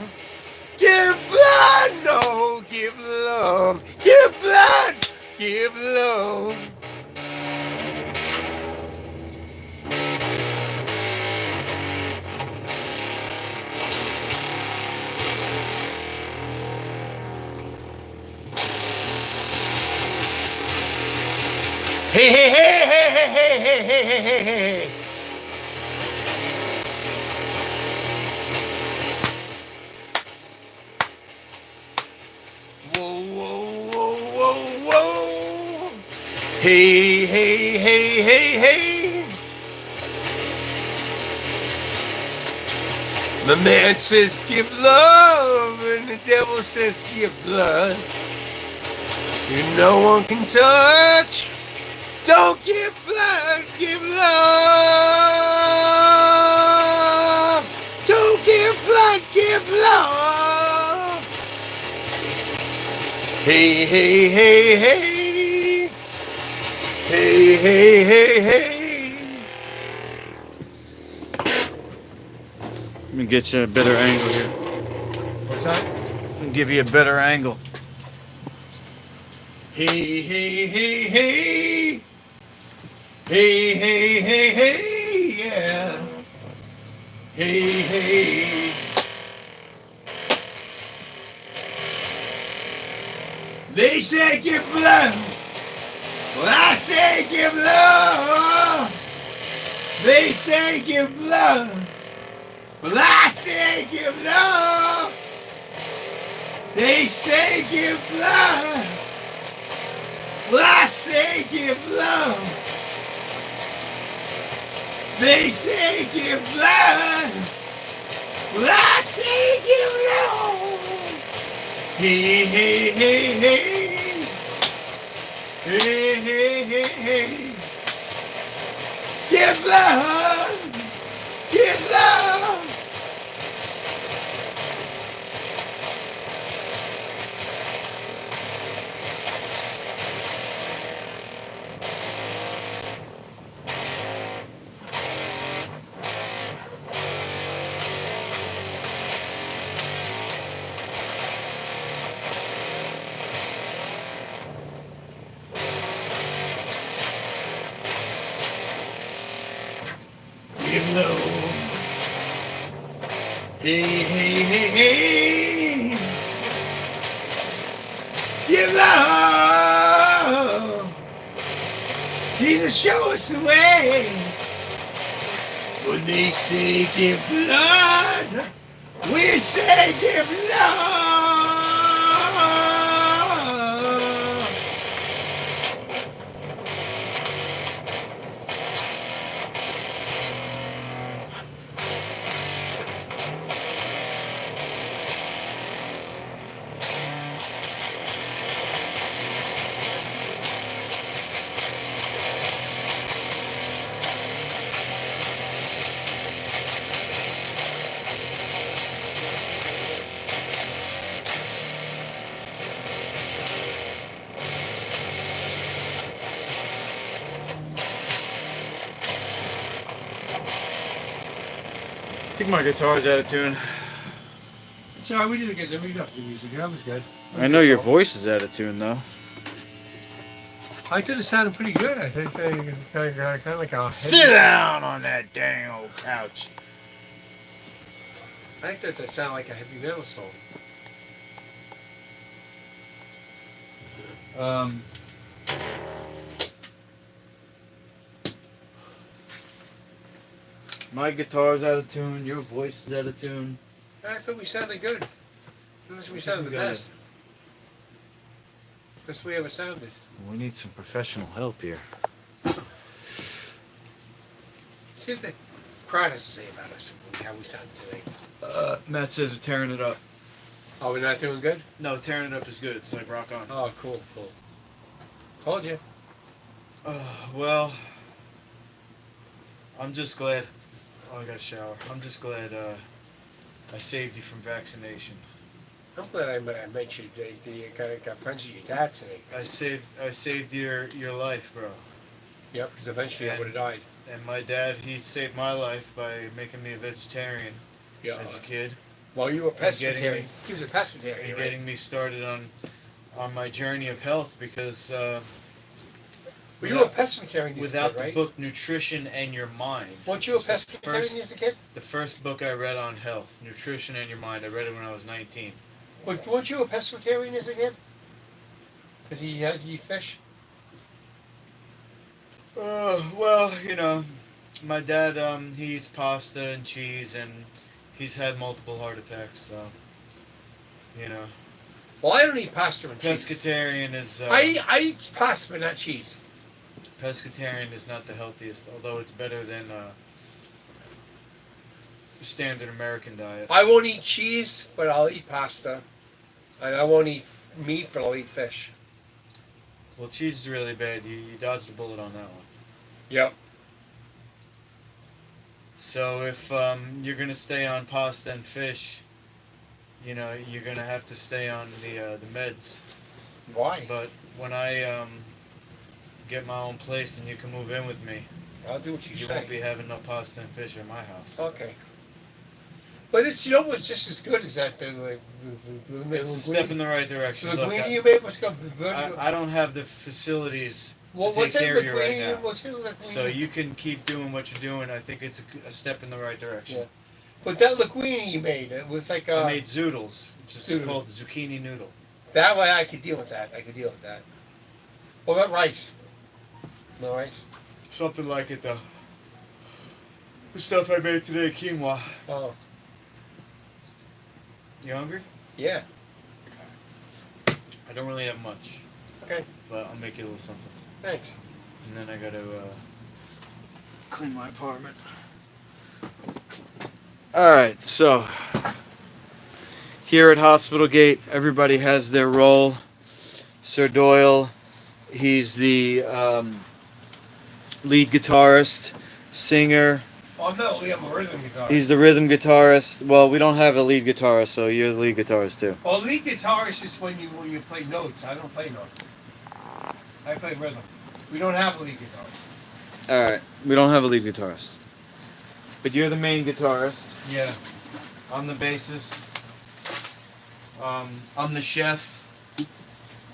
Give blood, no, give love. Give blood, give love. Hey, hey, hey, hey, hey, hey, hey. Whoa, whoa, whoa, whoa, whoa. Hey. The man says give love, and the devil says give blood. You no one can touch. Don't give blood, give love. Don't give blood, give love. Hey. Hey. Let me get you a better angle here. What's that? Let me give you a better angle. Hey. Hey, yeah. Hey. They say give blood. Well, I say give love. They say give blood. Well, I say give love. They say give blood. Well, I say give love. They say give blood. Well, I say give love. Hey. Hey. Give love. Give love. Give love. Hey. Give love. Jesus, show us the way. When they say give blood, we say give love. I think my guitar's out of tune. Sorry, we didn't get enough of the music. That was good. I know your voice is out of tune though. I thought it sounded pretty good. I think kind of like a Sit down on that dang old couch. I thought that sounded like a heavy metal song. My guitar's out of tune. Your voice is out of tune. I thought we sounded good. Unless we sounded the best. Best we ever sounded. We need some professional help here. See what the crowd has to say about us, how we sound today. Matt says we're tearing it up. Oh, we're not doing good? No, tearing it up is good. It's like rock on. Oh, cool. Told you. Well, I'm just glad. Oh, I got a shower. I'm just glad I saved you from vaccination. I'm glad I met you. You got friends with your dad today. I saved your life, bro. Yep, because eventually I would have died. And my dad, he saved my life by making me a vegetarian as a kid. Well, you were a And getting pescatarian. me- He was a pescatarian, And right? getting me started on my journey of health because Well, you were a pescatarian as a without kid, the right? book Nutrition and Your Mind. Weren't you a It's the pescatarian as a kid? The first book I read on health, Nutrition and Your Mind. I read it when I was 19. Weren't you a pescatarian as a kid? Because he fish? Well, my dad, he eats pasta and cheese, and he's had multiple heart attacks, so, you know. Well, I don't eat pasta and cheese. Pescatarian is, I eat pasta, but not cheese. pescatarian is not the healthiest, although it's better than, standard American diet. I won't eat cheese, but I'll eat pasta. And I won't eat meat, but I'll eat fish. Well, cheese is really bad. You dodged the bullet on that one. Yep. So if you're gonna stay on pasta and fish, you're gonna have to stay on the meds. Why? But when I get my own place and you can move in with me, I'll do what you you say. won't be having no pasta and fish in my house. Okay. But it's what's just as good as that. The It's a step in the right direction. the Look, linguine you made was called I don't have the facilities Well, to take what's in care the of you right linguine? now. What's in the linguine? So you can keep doing what you're doing. I think it's a step in the right direction. Yeah. But that linguine you made, it was like I made zoodles, which is Zoodle. called zucchini noodle. that way I could deal with that. I could deal with that. What about rice? No rice? Something like it though. The stuff I made today, quinoa. Oh, You hungry? yeah. I don't really have much, Okay, but I'll make you a little something. thanks. And then I gotta clean my apartment. Alright, so here at Hospital Gate, everybody has their role. Sir Doyle, he's the lead guitarist, singer. Oh no, we have a rhythm guitar. He's the rhythm guitarist. Well, we don't have a lead guitarist, so you're the lead guitarist too. Well, lead guitarist is when you play notes. I don't play notes. I play rhythm. We don't have a lead guitarist. Alright, we don't have a lead guitarist. But you're the main guitarist. Yeah. I'm the bassist. I'm the chef.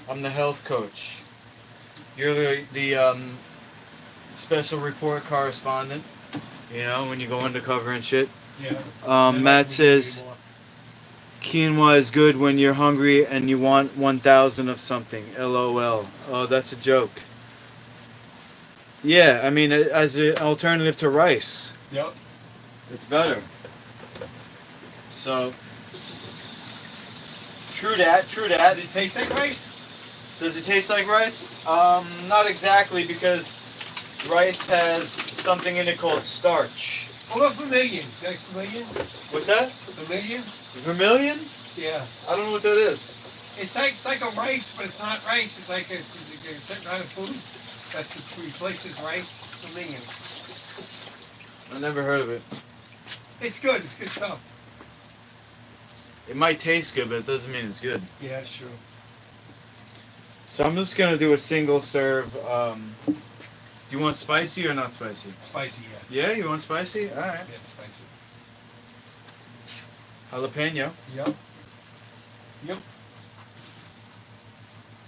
I'm the health coach. You're the special report correspondent. When you go undercover and shit. Yeah. Matt says quinoa is good when you're hungry and you want 1,000 of something. LOL. Oh, that's a joke. Yeah, I mean, as an alternative to rice, Yep. it's better. So, true that. Does it taste like rice? Does it taste like rice? Not exactly, because rice has something in it called starch. What about vermilion? Like vermilion? What's that? Vermilion? Vermilion? Yeah. I don't know what that is. It's like a rice, but it's not rice. It's like a certain kind of food that replaces rice. Vermilion. I never heard of it. It's good. It's good stuff. It might taste good, but it doesn't mean it's good. Yeah, that's true. So I'm just gonna do a single serve. Do you want spicy or not spicy? Spicy, yeah. Yeah, you want spicy? All right. Yeah, spicy. Jalapeno. Yep. Yep.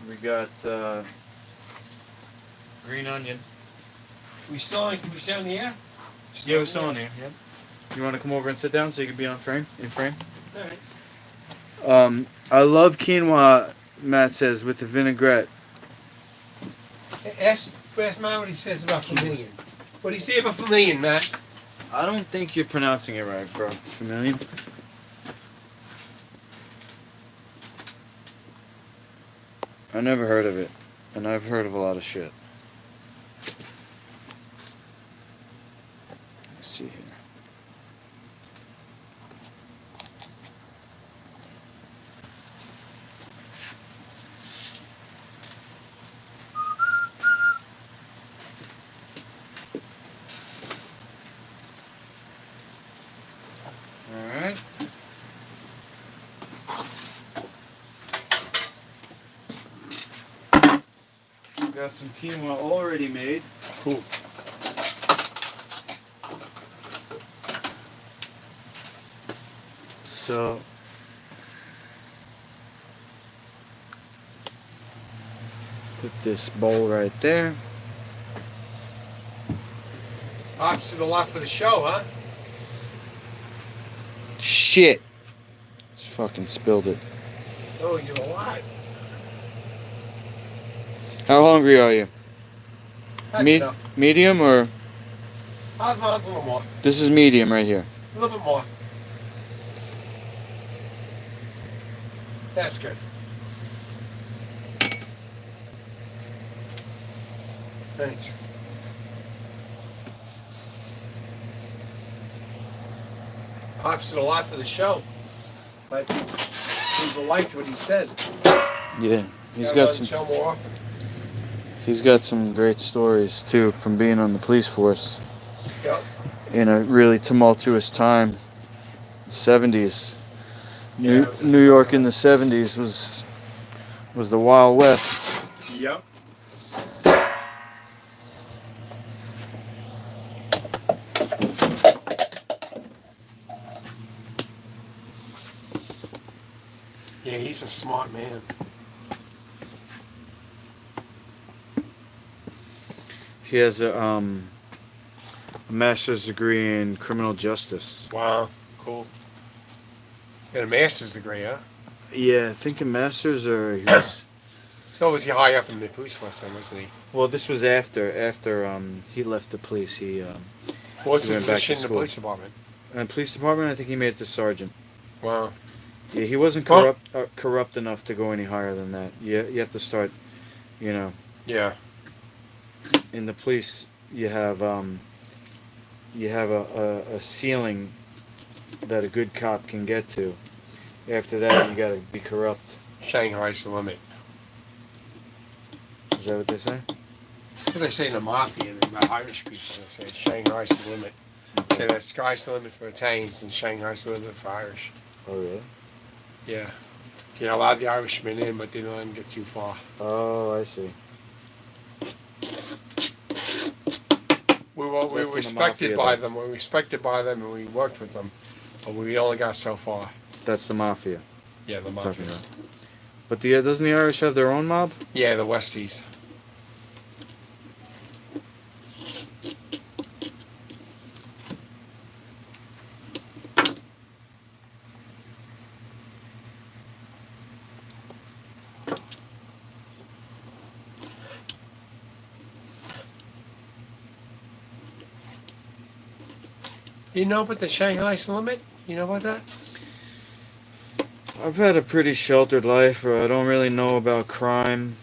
We got green onion. We still on the air? Yeah, we're still on here. Yep. You want to come over and sit down so you can be in frame? All right. I love quinoa. Matt says with the vinaigrette. Ask Matt what he says about vermilion. What do you say about vermilion, Matt? I don't think you're pronouncing it right, bro. Familiar? I never heard of it, and I've heard of a lot of shit. Let's see here. Alright. Got some quinoa already made. Cool. So put this bowl right there. Opposite a lot for the show, huh? Shit. Just fucking spilled it. Oh, you do a lot. How hungry are you? That's enough. Medium or I'll have a little more. this is medium right here. A little bit more. That's good. Thanks. Pops did a lot for the show, but people liked what he said. Yeah, he's Gotta got let some. him show more often. He's got some great stories too from being on the police force Yeah. in a really tumultuous time. 70s. Yeah, it was New York in the 70s was the Wild West. Yep. Yeah, he's a smart man. He has a master's degree in criminal justice. Wow, cool. Got a master's degree, huh? Yeah, I think a master's or he was. So was he high up in the police force then, wasn't he? Well, this was after he left the police. What's He the went back to position in the school. police department? In the police department, I think he made it to sergeant. Wow. Yeah, he wasn't Well- corrupt enough to go any higher than that. You have to start, you know, Yeah. in the police. You have a ceiling that a good cop can get to. After that, you gotta be corrupt. Shanghai's the limit. Is that what they say? What they say in the mafia, the Irish people, they say Shanghai's the limit. Say that sky's the limit for Italians and Shanghai's the limit for Irish. Oh really? Yeah. You know, a lot of the Irishmen in, but they don't let them get too far. Oh, I see. We were That's in the respected mafia, by though. them. We were respected by them, and we worked with them, but we only got so far. That's the mafia. Yeah, the I'm mafia. talking about. But doesn't the Irish have their own mob? Yeah, the Westies. You know about the Shanghai's the limit? You know about that? I've had a pretty sheltered life where I don't really know about crime.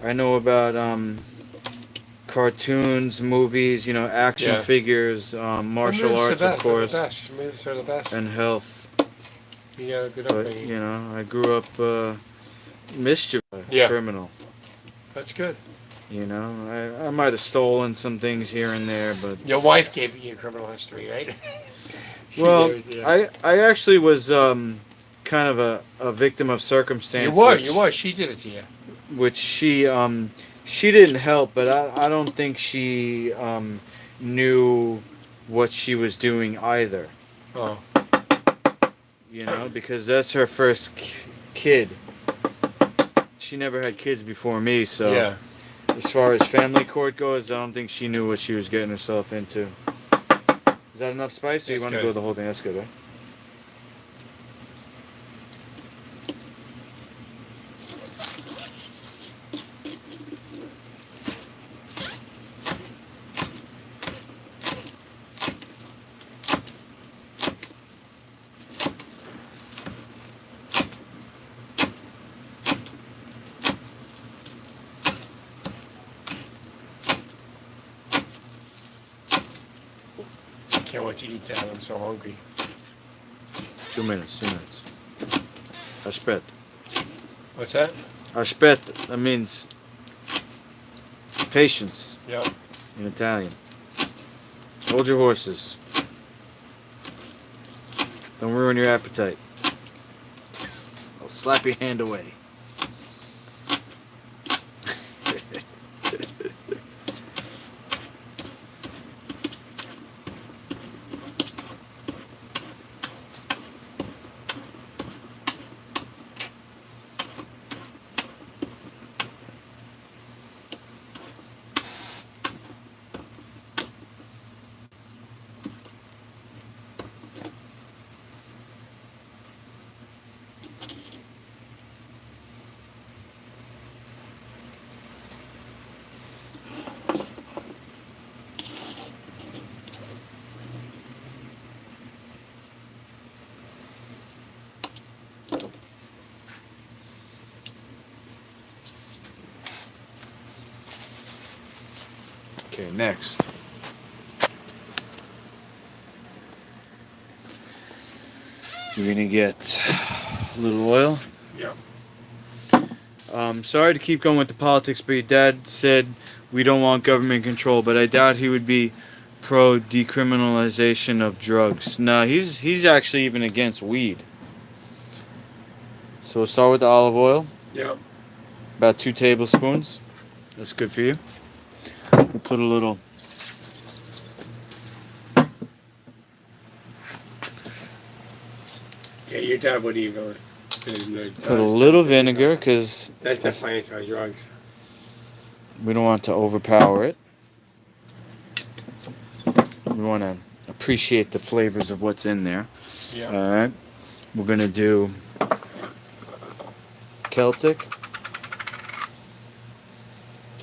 I know about cartoons, movies, action Yeah. figures, martial Movies are arts, the of best, course, They're the best. Movies are the best. and health. You got a good But upbringing. I grew up mischief, Yeah. criminal. That's good. I might have stolen some things here and there, but Your wife gave you your criminal history, right? She well, gave it to you. I actually was kind of a victim of circumstance. You were. She did it to you. Which she didn't help, but I don't think she knew what she was doing either. Oh. Because that's her first kid. She never had kids before me, so Yeah. as far as family court goes, I don't think she knew what she was getting herself into. Is that enough spice, or you That's want to good. go the whole thing? That's good, right? Can't wait to eat that. I'm so hungry. 2 minutes. Aspetta. What's that? Aspetta. That means patience Yeah. in Italian. Hold your horses. Don't ruin your appetite. I'll slap your hand away. Okay, next. You're gonna get a little oil. Yeah. Sorry to keep going with the politics, but your dad said we don't want government control, but I doubt he would be pro decriminalization of drugs. No, he's actually even against weed. So we'll start with the olive oil, Yeah. about 2 tablespoons. That's good for you. We'll put a little Yeah, your dad would even. put a little vinegar because That's definitely anti-drugs. we don't want to overpower it. We want to appreciate the flavors of what's in there. Yeah. All right. We're gonna do Celtic.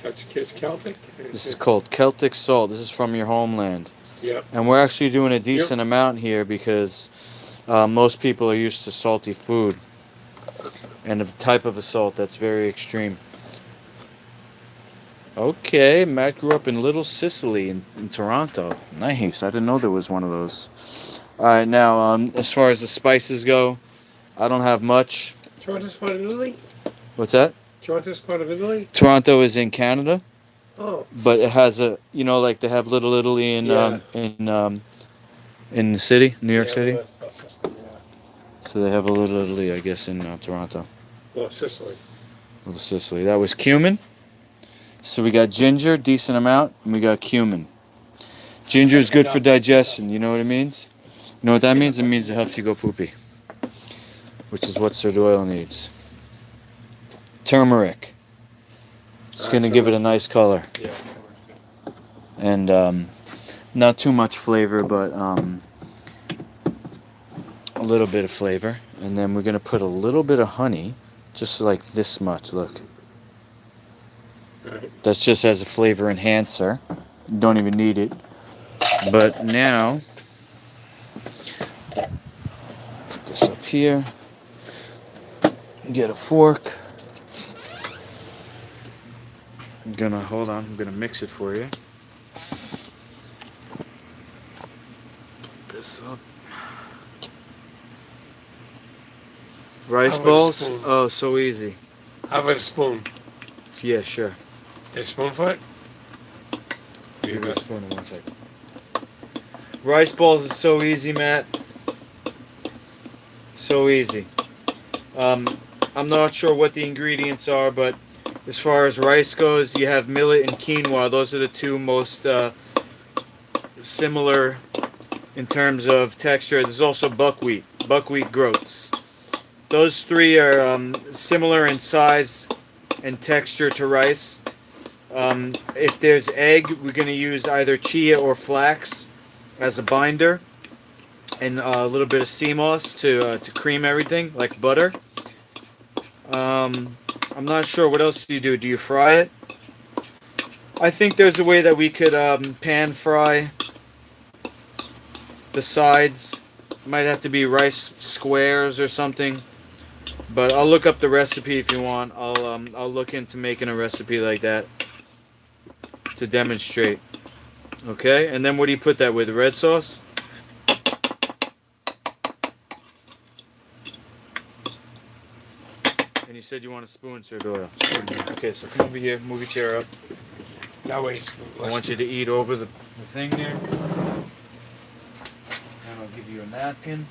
That's Kiss Celtic. This is called Celtic salt. This is from your homeland. Yep. And we're actually doing a decent amount here because most people are used to salty food and a type of a salt that's very extreme. Okay, Matt grew up in Little Sicily in Toronto. Nice. I didn't know there was one of those. All right, now as far as the spices go, I don't have much. Toronto's part of Italy? What's that? Toronto's part of Italy? Toronto is in Canada, Oh. but it has a like they have Little Italy in in the city, New York City. Yeah. So they have a Little Italy, I guess, in Toronto. Well, Sicily. Little Sicily. That was cumin. So we got ginger, decent amount, and we got cumin. Ginger is good for digestion. You know what it means? You know what that means? It means it helps you go poopy, which is what Sir Doyle needs. Turmeric. It's going to give it a nice color. Yeah. And not too much flavor, but a little bit of flavor. And then we're going to put a little bit of honey, just like this much, look. Right. That's just as a flavor enhancer. You don't even need it. But now, put this up here. Get a fork. I'm gonna mix it for you. Put this up. Rice How about a balls? spoon? Oh, so easy. How about a spoon? Yeah, sure. A spoon for it? Give me a spoon in 1 second. Rice balls is so easy, Matt. So easy. I'm not sure what the ingredients are, but as far as rice goes, you have millet and quinoa. Those are the two most similar in terms of texture. There's also buckwheat groats. Those three are similar in size and texture to rice. If there's egg, we're going to use either chia or flax as a binder, and a little bit of sea moss to cream everything like butter. I'm not sure what else do you do. Do you fry it? I think there's a way that we could pan fry the sides. Might have to be rice squares or something. But I'll look up the recipe if you want. I'll look into making a recipe like that to demonstrate. Okay, and then what do you put that with? Red sauce? And you said you want a spoon, Sir Doyle. Okay, so come over here, move your chair up. That way it's I want you to eat over the thing there. And I'll give you a napkin.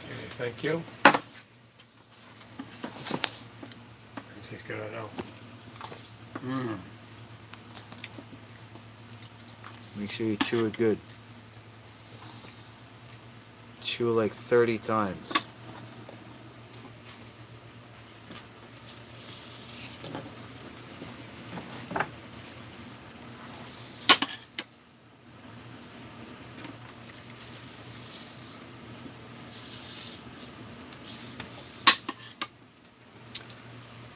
Okay, thank you. It's good, I know. Make sure you chew it good. Chew it like 30 times.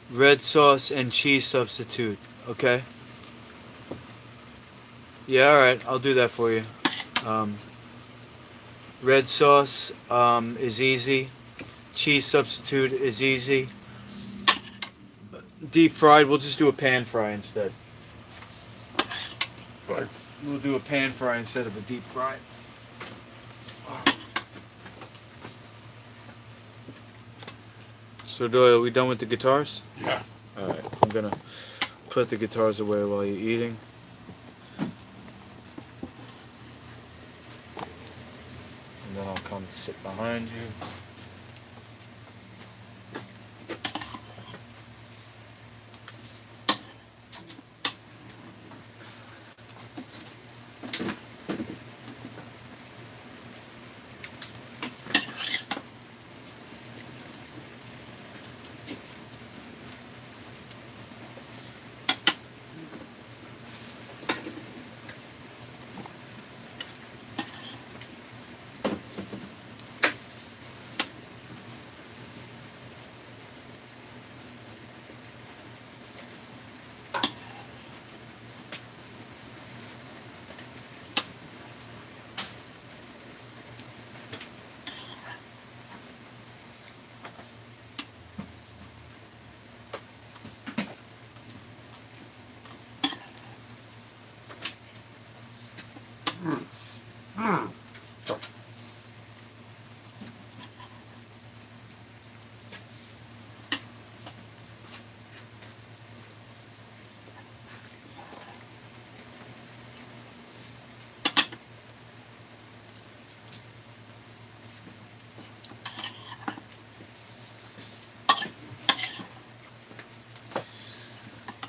Red sauce and cheese substitute, okay? Yeah, alright, I'll do that for you. Red sauce is easy. Cheese substitute is easy. deep fried. We'll just do a pan fry instead. Good. We'll do a pan fry instead of a deep fry. So Doyle, are we done with the guitars? Yeah. Alright, I'm gonna put the guitars away while you're eating. And then I'll come sit behind you.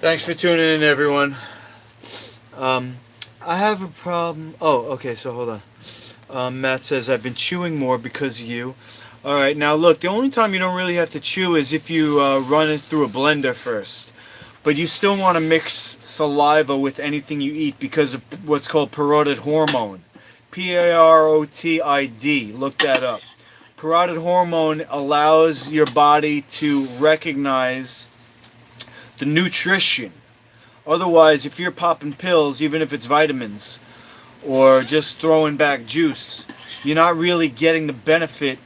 Thanks for tuning in, everyone. I have a problem. Oh, okay, so hold on. Matt says, I've been chewing more because of you. Alright, now look, the only time you don't really have to chew is if you run it through a blender first. But you still want to mix saliva with anything you eat because of what's called parotid hormone. Parotid. Look that up. Parotid hormone allows your body to recognize the nutrition. Otherwise, if you're popping pills, even if it's vitamins, or just throwing back juice, you're not really getting the benefit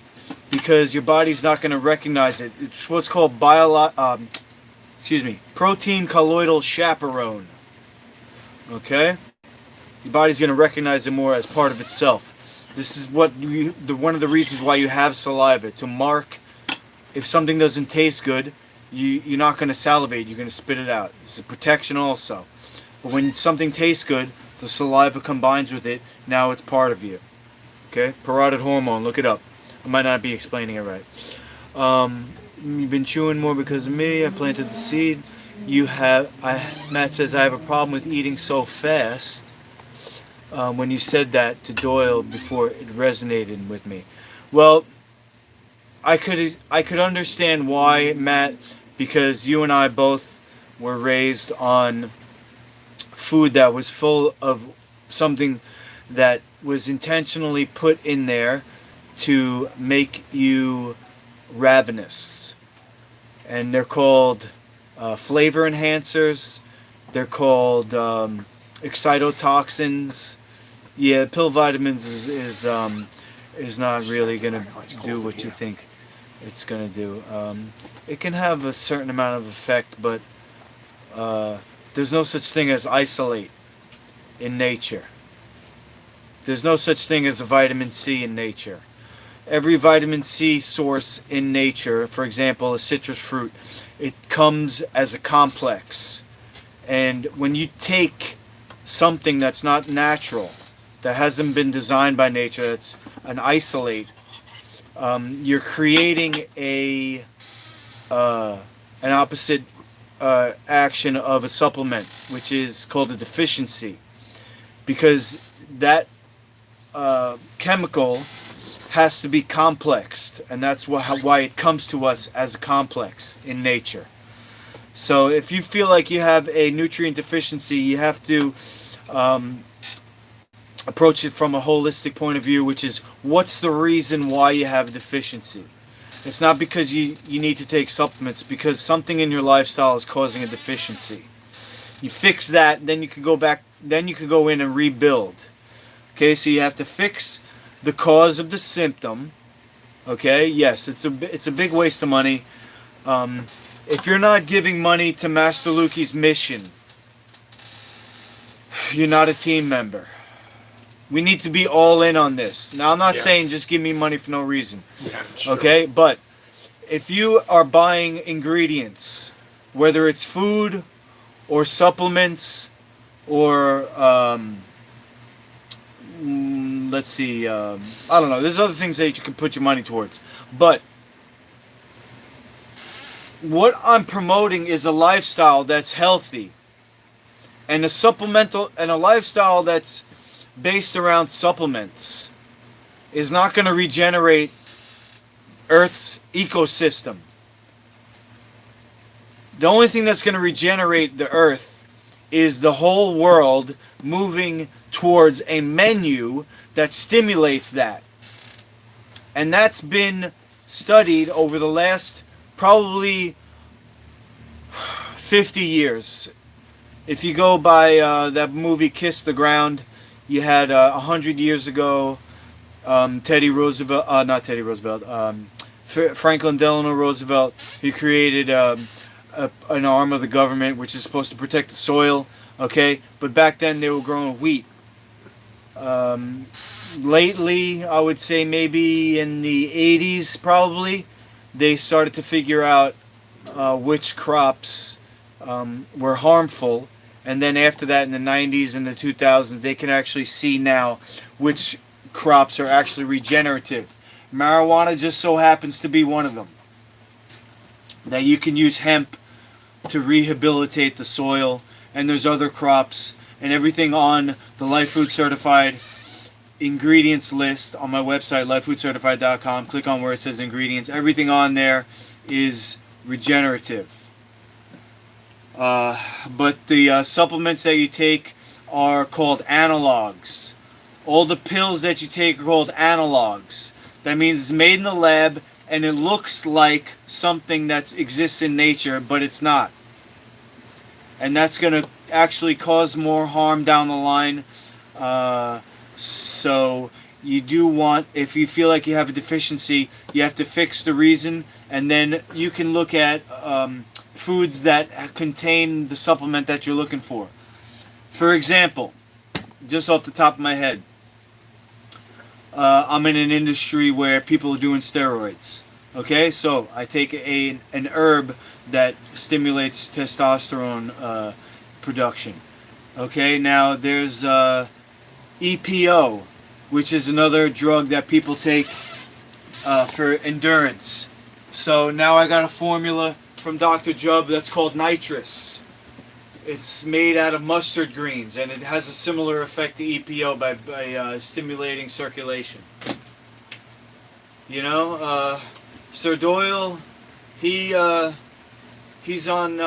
because your body's not going to recognize it. It's what's called protein colloidal chaperone. Okay? Your body's going to recognize it more as part of itself. This is what one of the reasons why you have saliva, to mark if something doesn't taste good. You're not going to salivate, you're going to spit it out. It's a protection also. But when something tastes good, the saliva combines with it, now it's part of you. Okay? Parotid hormone, look it up. I might not be explaining it right. You've been chewing more because of me, I planted the seed. Matt says, I have a problem with eating so fast. When you said that to Doyle before, it resonated with me. Well, I could understand why, Matt, because you and I both were raised on food that was full of something that was intentionally put in there to make you ravenous. And they're called flavor enhancers. They're called excitotoxins. Yeah, pill vitamins is not really going to do what you think it's going to do. It can have a certain amount of effect, but there's no such thing as isolate in nature. There's no such thing as a vitamin C in nature. Every vitamin C source in nature, for example, a citrus fruit, it comes as a complex. And when you take something that's not natural, that hasn't been designed by nature, it's an isolate, you're creating an opposite action of a supplement, which is called a deficiency, because that chemical has to be complexed, and that's why it comes to us as a complex in nature. So if you feel like you have a nutrient deficiency, you have to approach it from a holistic point of view, which is, what's the reason why you have a deficiency? It's not because you need to take supplements, because something in your lifestyle is causing a deficiency. You fix that, then you can go back, then you can go in and rebuild. Okay, so you have to fix the cause of the symptom. Okay, yes, it's a big waste of money. If you're not giving money to Master Luki's mission, you're not a team member. We need to be all in on this. Now, I'm not Yeah. saying just give me money for no reason. Yeah, it's true. Okay? But if you are buying ingredients, whether it's food or supplements or let's see, I don't know. There's other things that you can put your money towards. But what I'm promoting is a lifestyle that's healthy. And a lifestyle that's based around supplements is not going to regenerate Earth's ecosystem. The only thing that's going to regenerate the Earth is the whole world moving towards a menu that stimulates that. And that's been studied over the last probably 50 years. If you go by that movie Kiss the Ground, you had 100 years ago, Franklin Delano Roosevelt, he created an arm of the government which is supposed to protect the soil, okay? But back then they were growing wheat. Lately, I would say maybe in the 80s probably, they started to figure out which crops were harmful. And then after that, in the 90s and the 2000s, they can actually see now which crops are actually regenerative. Marijuana just so happens to be one of them. That you can use hemp to rehabilitate the soil. And there's other crops and everything on the Life Food Certified ingredients list on my website, lifefoodcertified.com. Click on where it says ingredients. Everything on there is regenerative. But the supplements that you take are called analogs. All the pills that you take are called analogs. That means it's made in the lab and it looks like something that exists in nature, but it's not. And that's going to actually cause more harm down the line. So you do want, if you feel like you have a deficiency, you have to fix the reason, and then you can look at foods that contain the supplement that you're looking for. For example, just off the top of my head, I'm in an industry where people are doing steroids. Okay, so I take an herb that stimulates testosterone production. Okay, now there's EPO, which is another drug that people take for endurance. So now I got a formula from Dr. Jubb that's called nitrous. It's made out of mustard greens, and it has a similar effect to EPO by stimulating circulation. You know, Sir Doyle, he's on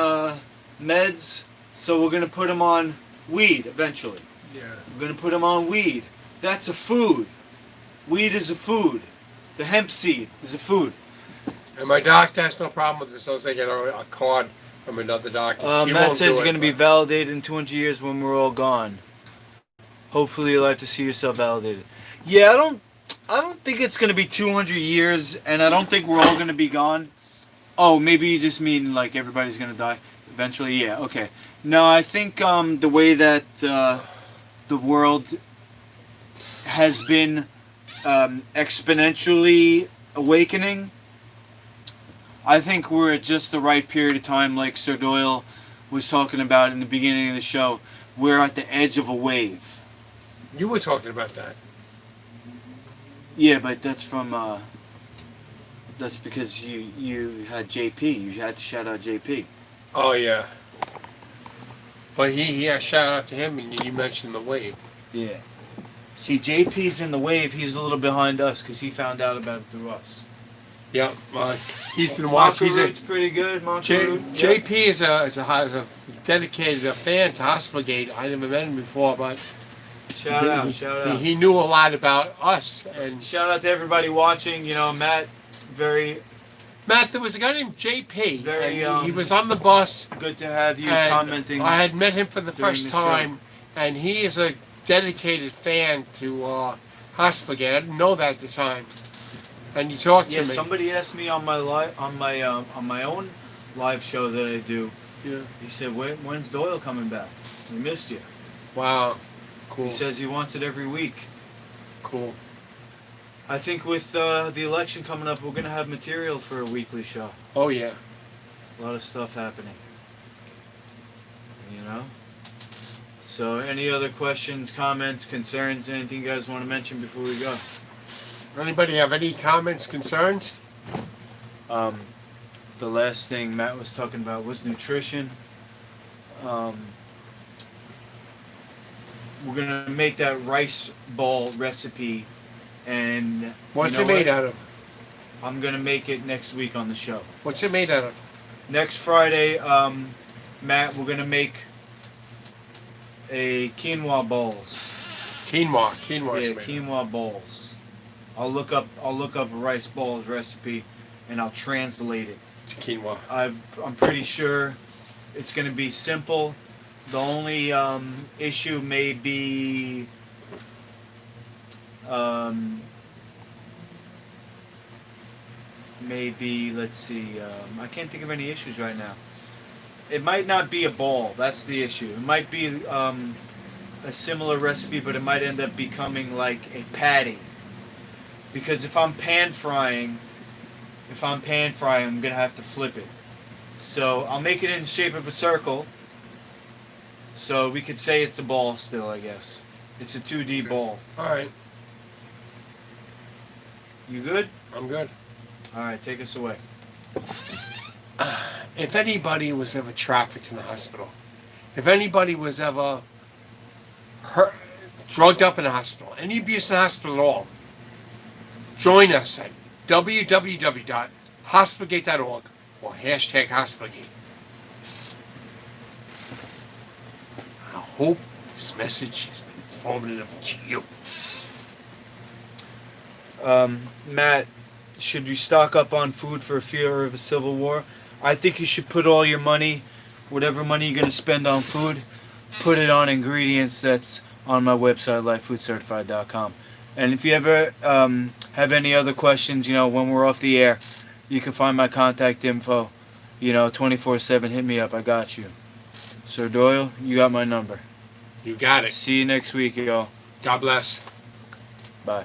meds, so we're gonna put him on weed eventually. Yeah. We're gonna put him on weed. That's a food. Weed is a food. The hemp seed is a food. And my doctor has no problem with this, unless I get a card from another doctor. He Matt won't says do it's it, going to be but- validated in 200 years when we're all gone. Hopefully you'll have to see yourself validated. Yeah, I don't think it's going to be 200 years, and I don't think we're all going to be gone. Oh, maybe you just mean like everybody's going to die eventually? Yeah, okay. No, I think the way that the world has been exponentially awakening, I think we're at just the right period of time, like Sir Doyle was talking about in the beginning of the show. We're at the edge of a wave. You were talking about that. Yeah, but that's from that's because you had JP. You had to shout out JP. Oh yeah. But he shout out to him, and you mentioned the wave. Yeah. See, JP's in the wave. He's a little behind us because he found out about it through us. Yeah, he's been watching. Monkaroot's pretty good. Monkaroot. JP is a dedicated fan to Hospitalgate. I never met him before, but Shout out. he knew a lot about us. And Shout out to everybody watching. You know, Matt, very Matt, there was a guy named JP. Very, and he was on the bus. good to have you And commenting. I had met him for the during first the show. time, and he is a dedicated fan to Hospitalgate. I didn't know that at the time. And he talked to Yeah, me. somebody asked me on my on my own live show that I do. Yeah. He said, when's Doyle coming back? We missed you. Wow. Cool. He says he wants it every week. Cool. I think with the election coming up, we're going to have material for a weekly show. Oh yeah. A lot of stuff happening. You know? So, any other questions, comments, concerns, anything you guys want to mention before we go? Anybody have any comments, concerns? The last thing Matt was talking about was nutrition. We're gonna make that rice ball recipe, and What's you know it made what? out of? I'm gonna make it next week on the show. What's it made out of? Next Friday, Matt, we're gonna make a quinoa balls. Quinoa. Quinoa. Yeah, quinoa balls. I'll look up a rice balls recipe, and I'll translate it. To quinoa. I'm pretty sure it's going to be simple. The only issue may be maybe, let's see, I can't think of any issues right now. It might not be a ball. That's the issue. It might be a similar recipe, but it might end up becoming like a patty. Because if I'm pan frying, I'm going to have to flip it. So I'll make it in the shape of a circle. So we could say it's a ball still, I guess. It's a 2D ball. Alright. You good? I'm good. Alright, take us away. If anybody was ever trafficked in the hospital, if anybody was ever hurt, drugged up in the hospital, any abuse in the hospital at all, join us at www.hospitalgate.org or #hospitalgate. I hope this message has been informative to you. Matt, should you stock up on food for fear of a civil war? I think you should put all your money, whatever money you're going to spend on food, put it on ingredients that's on my website, lifefoodcertified.com. And if you ever have any other questions, when we're off the air, you can find my contact info, 24/7. Hit me up. I got you. Sir Doyle, you got my number. You got it. See you next week, y'all. God bless. Bye.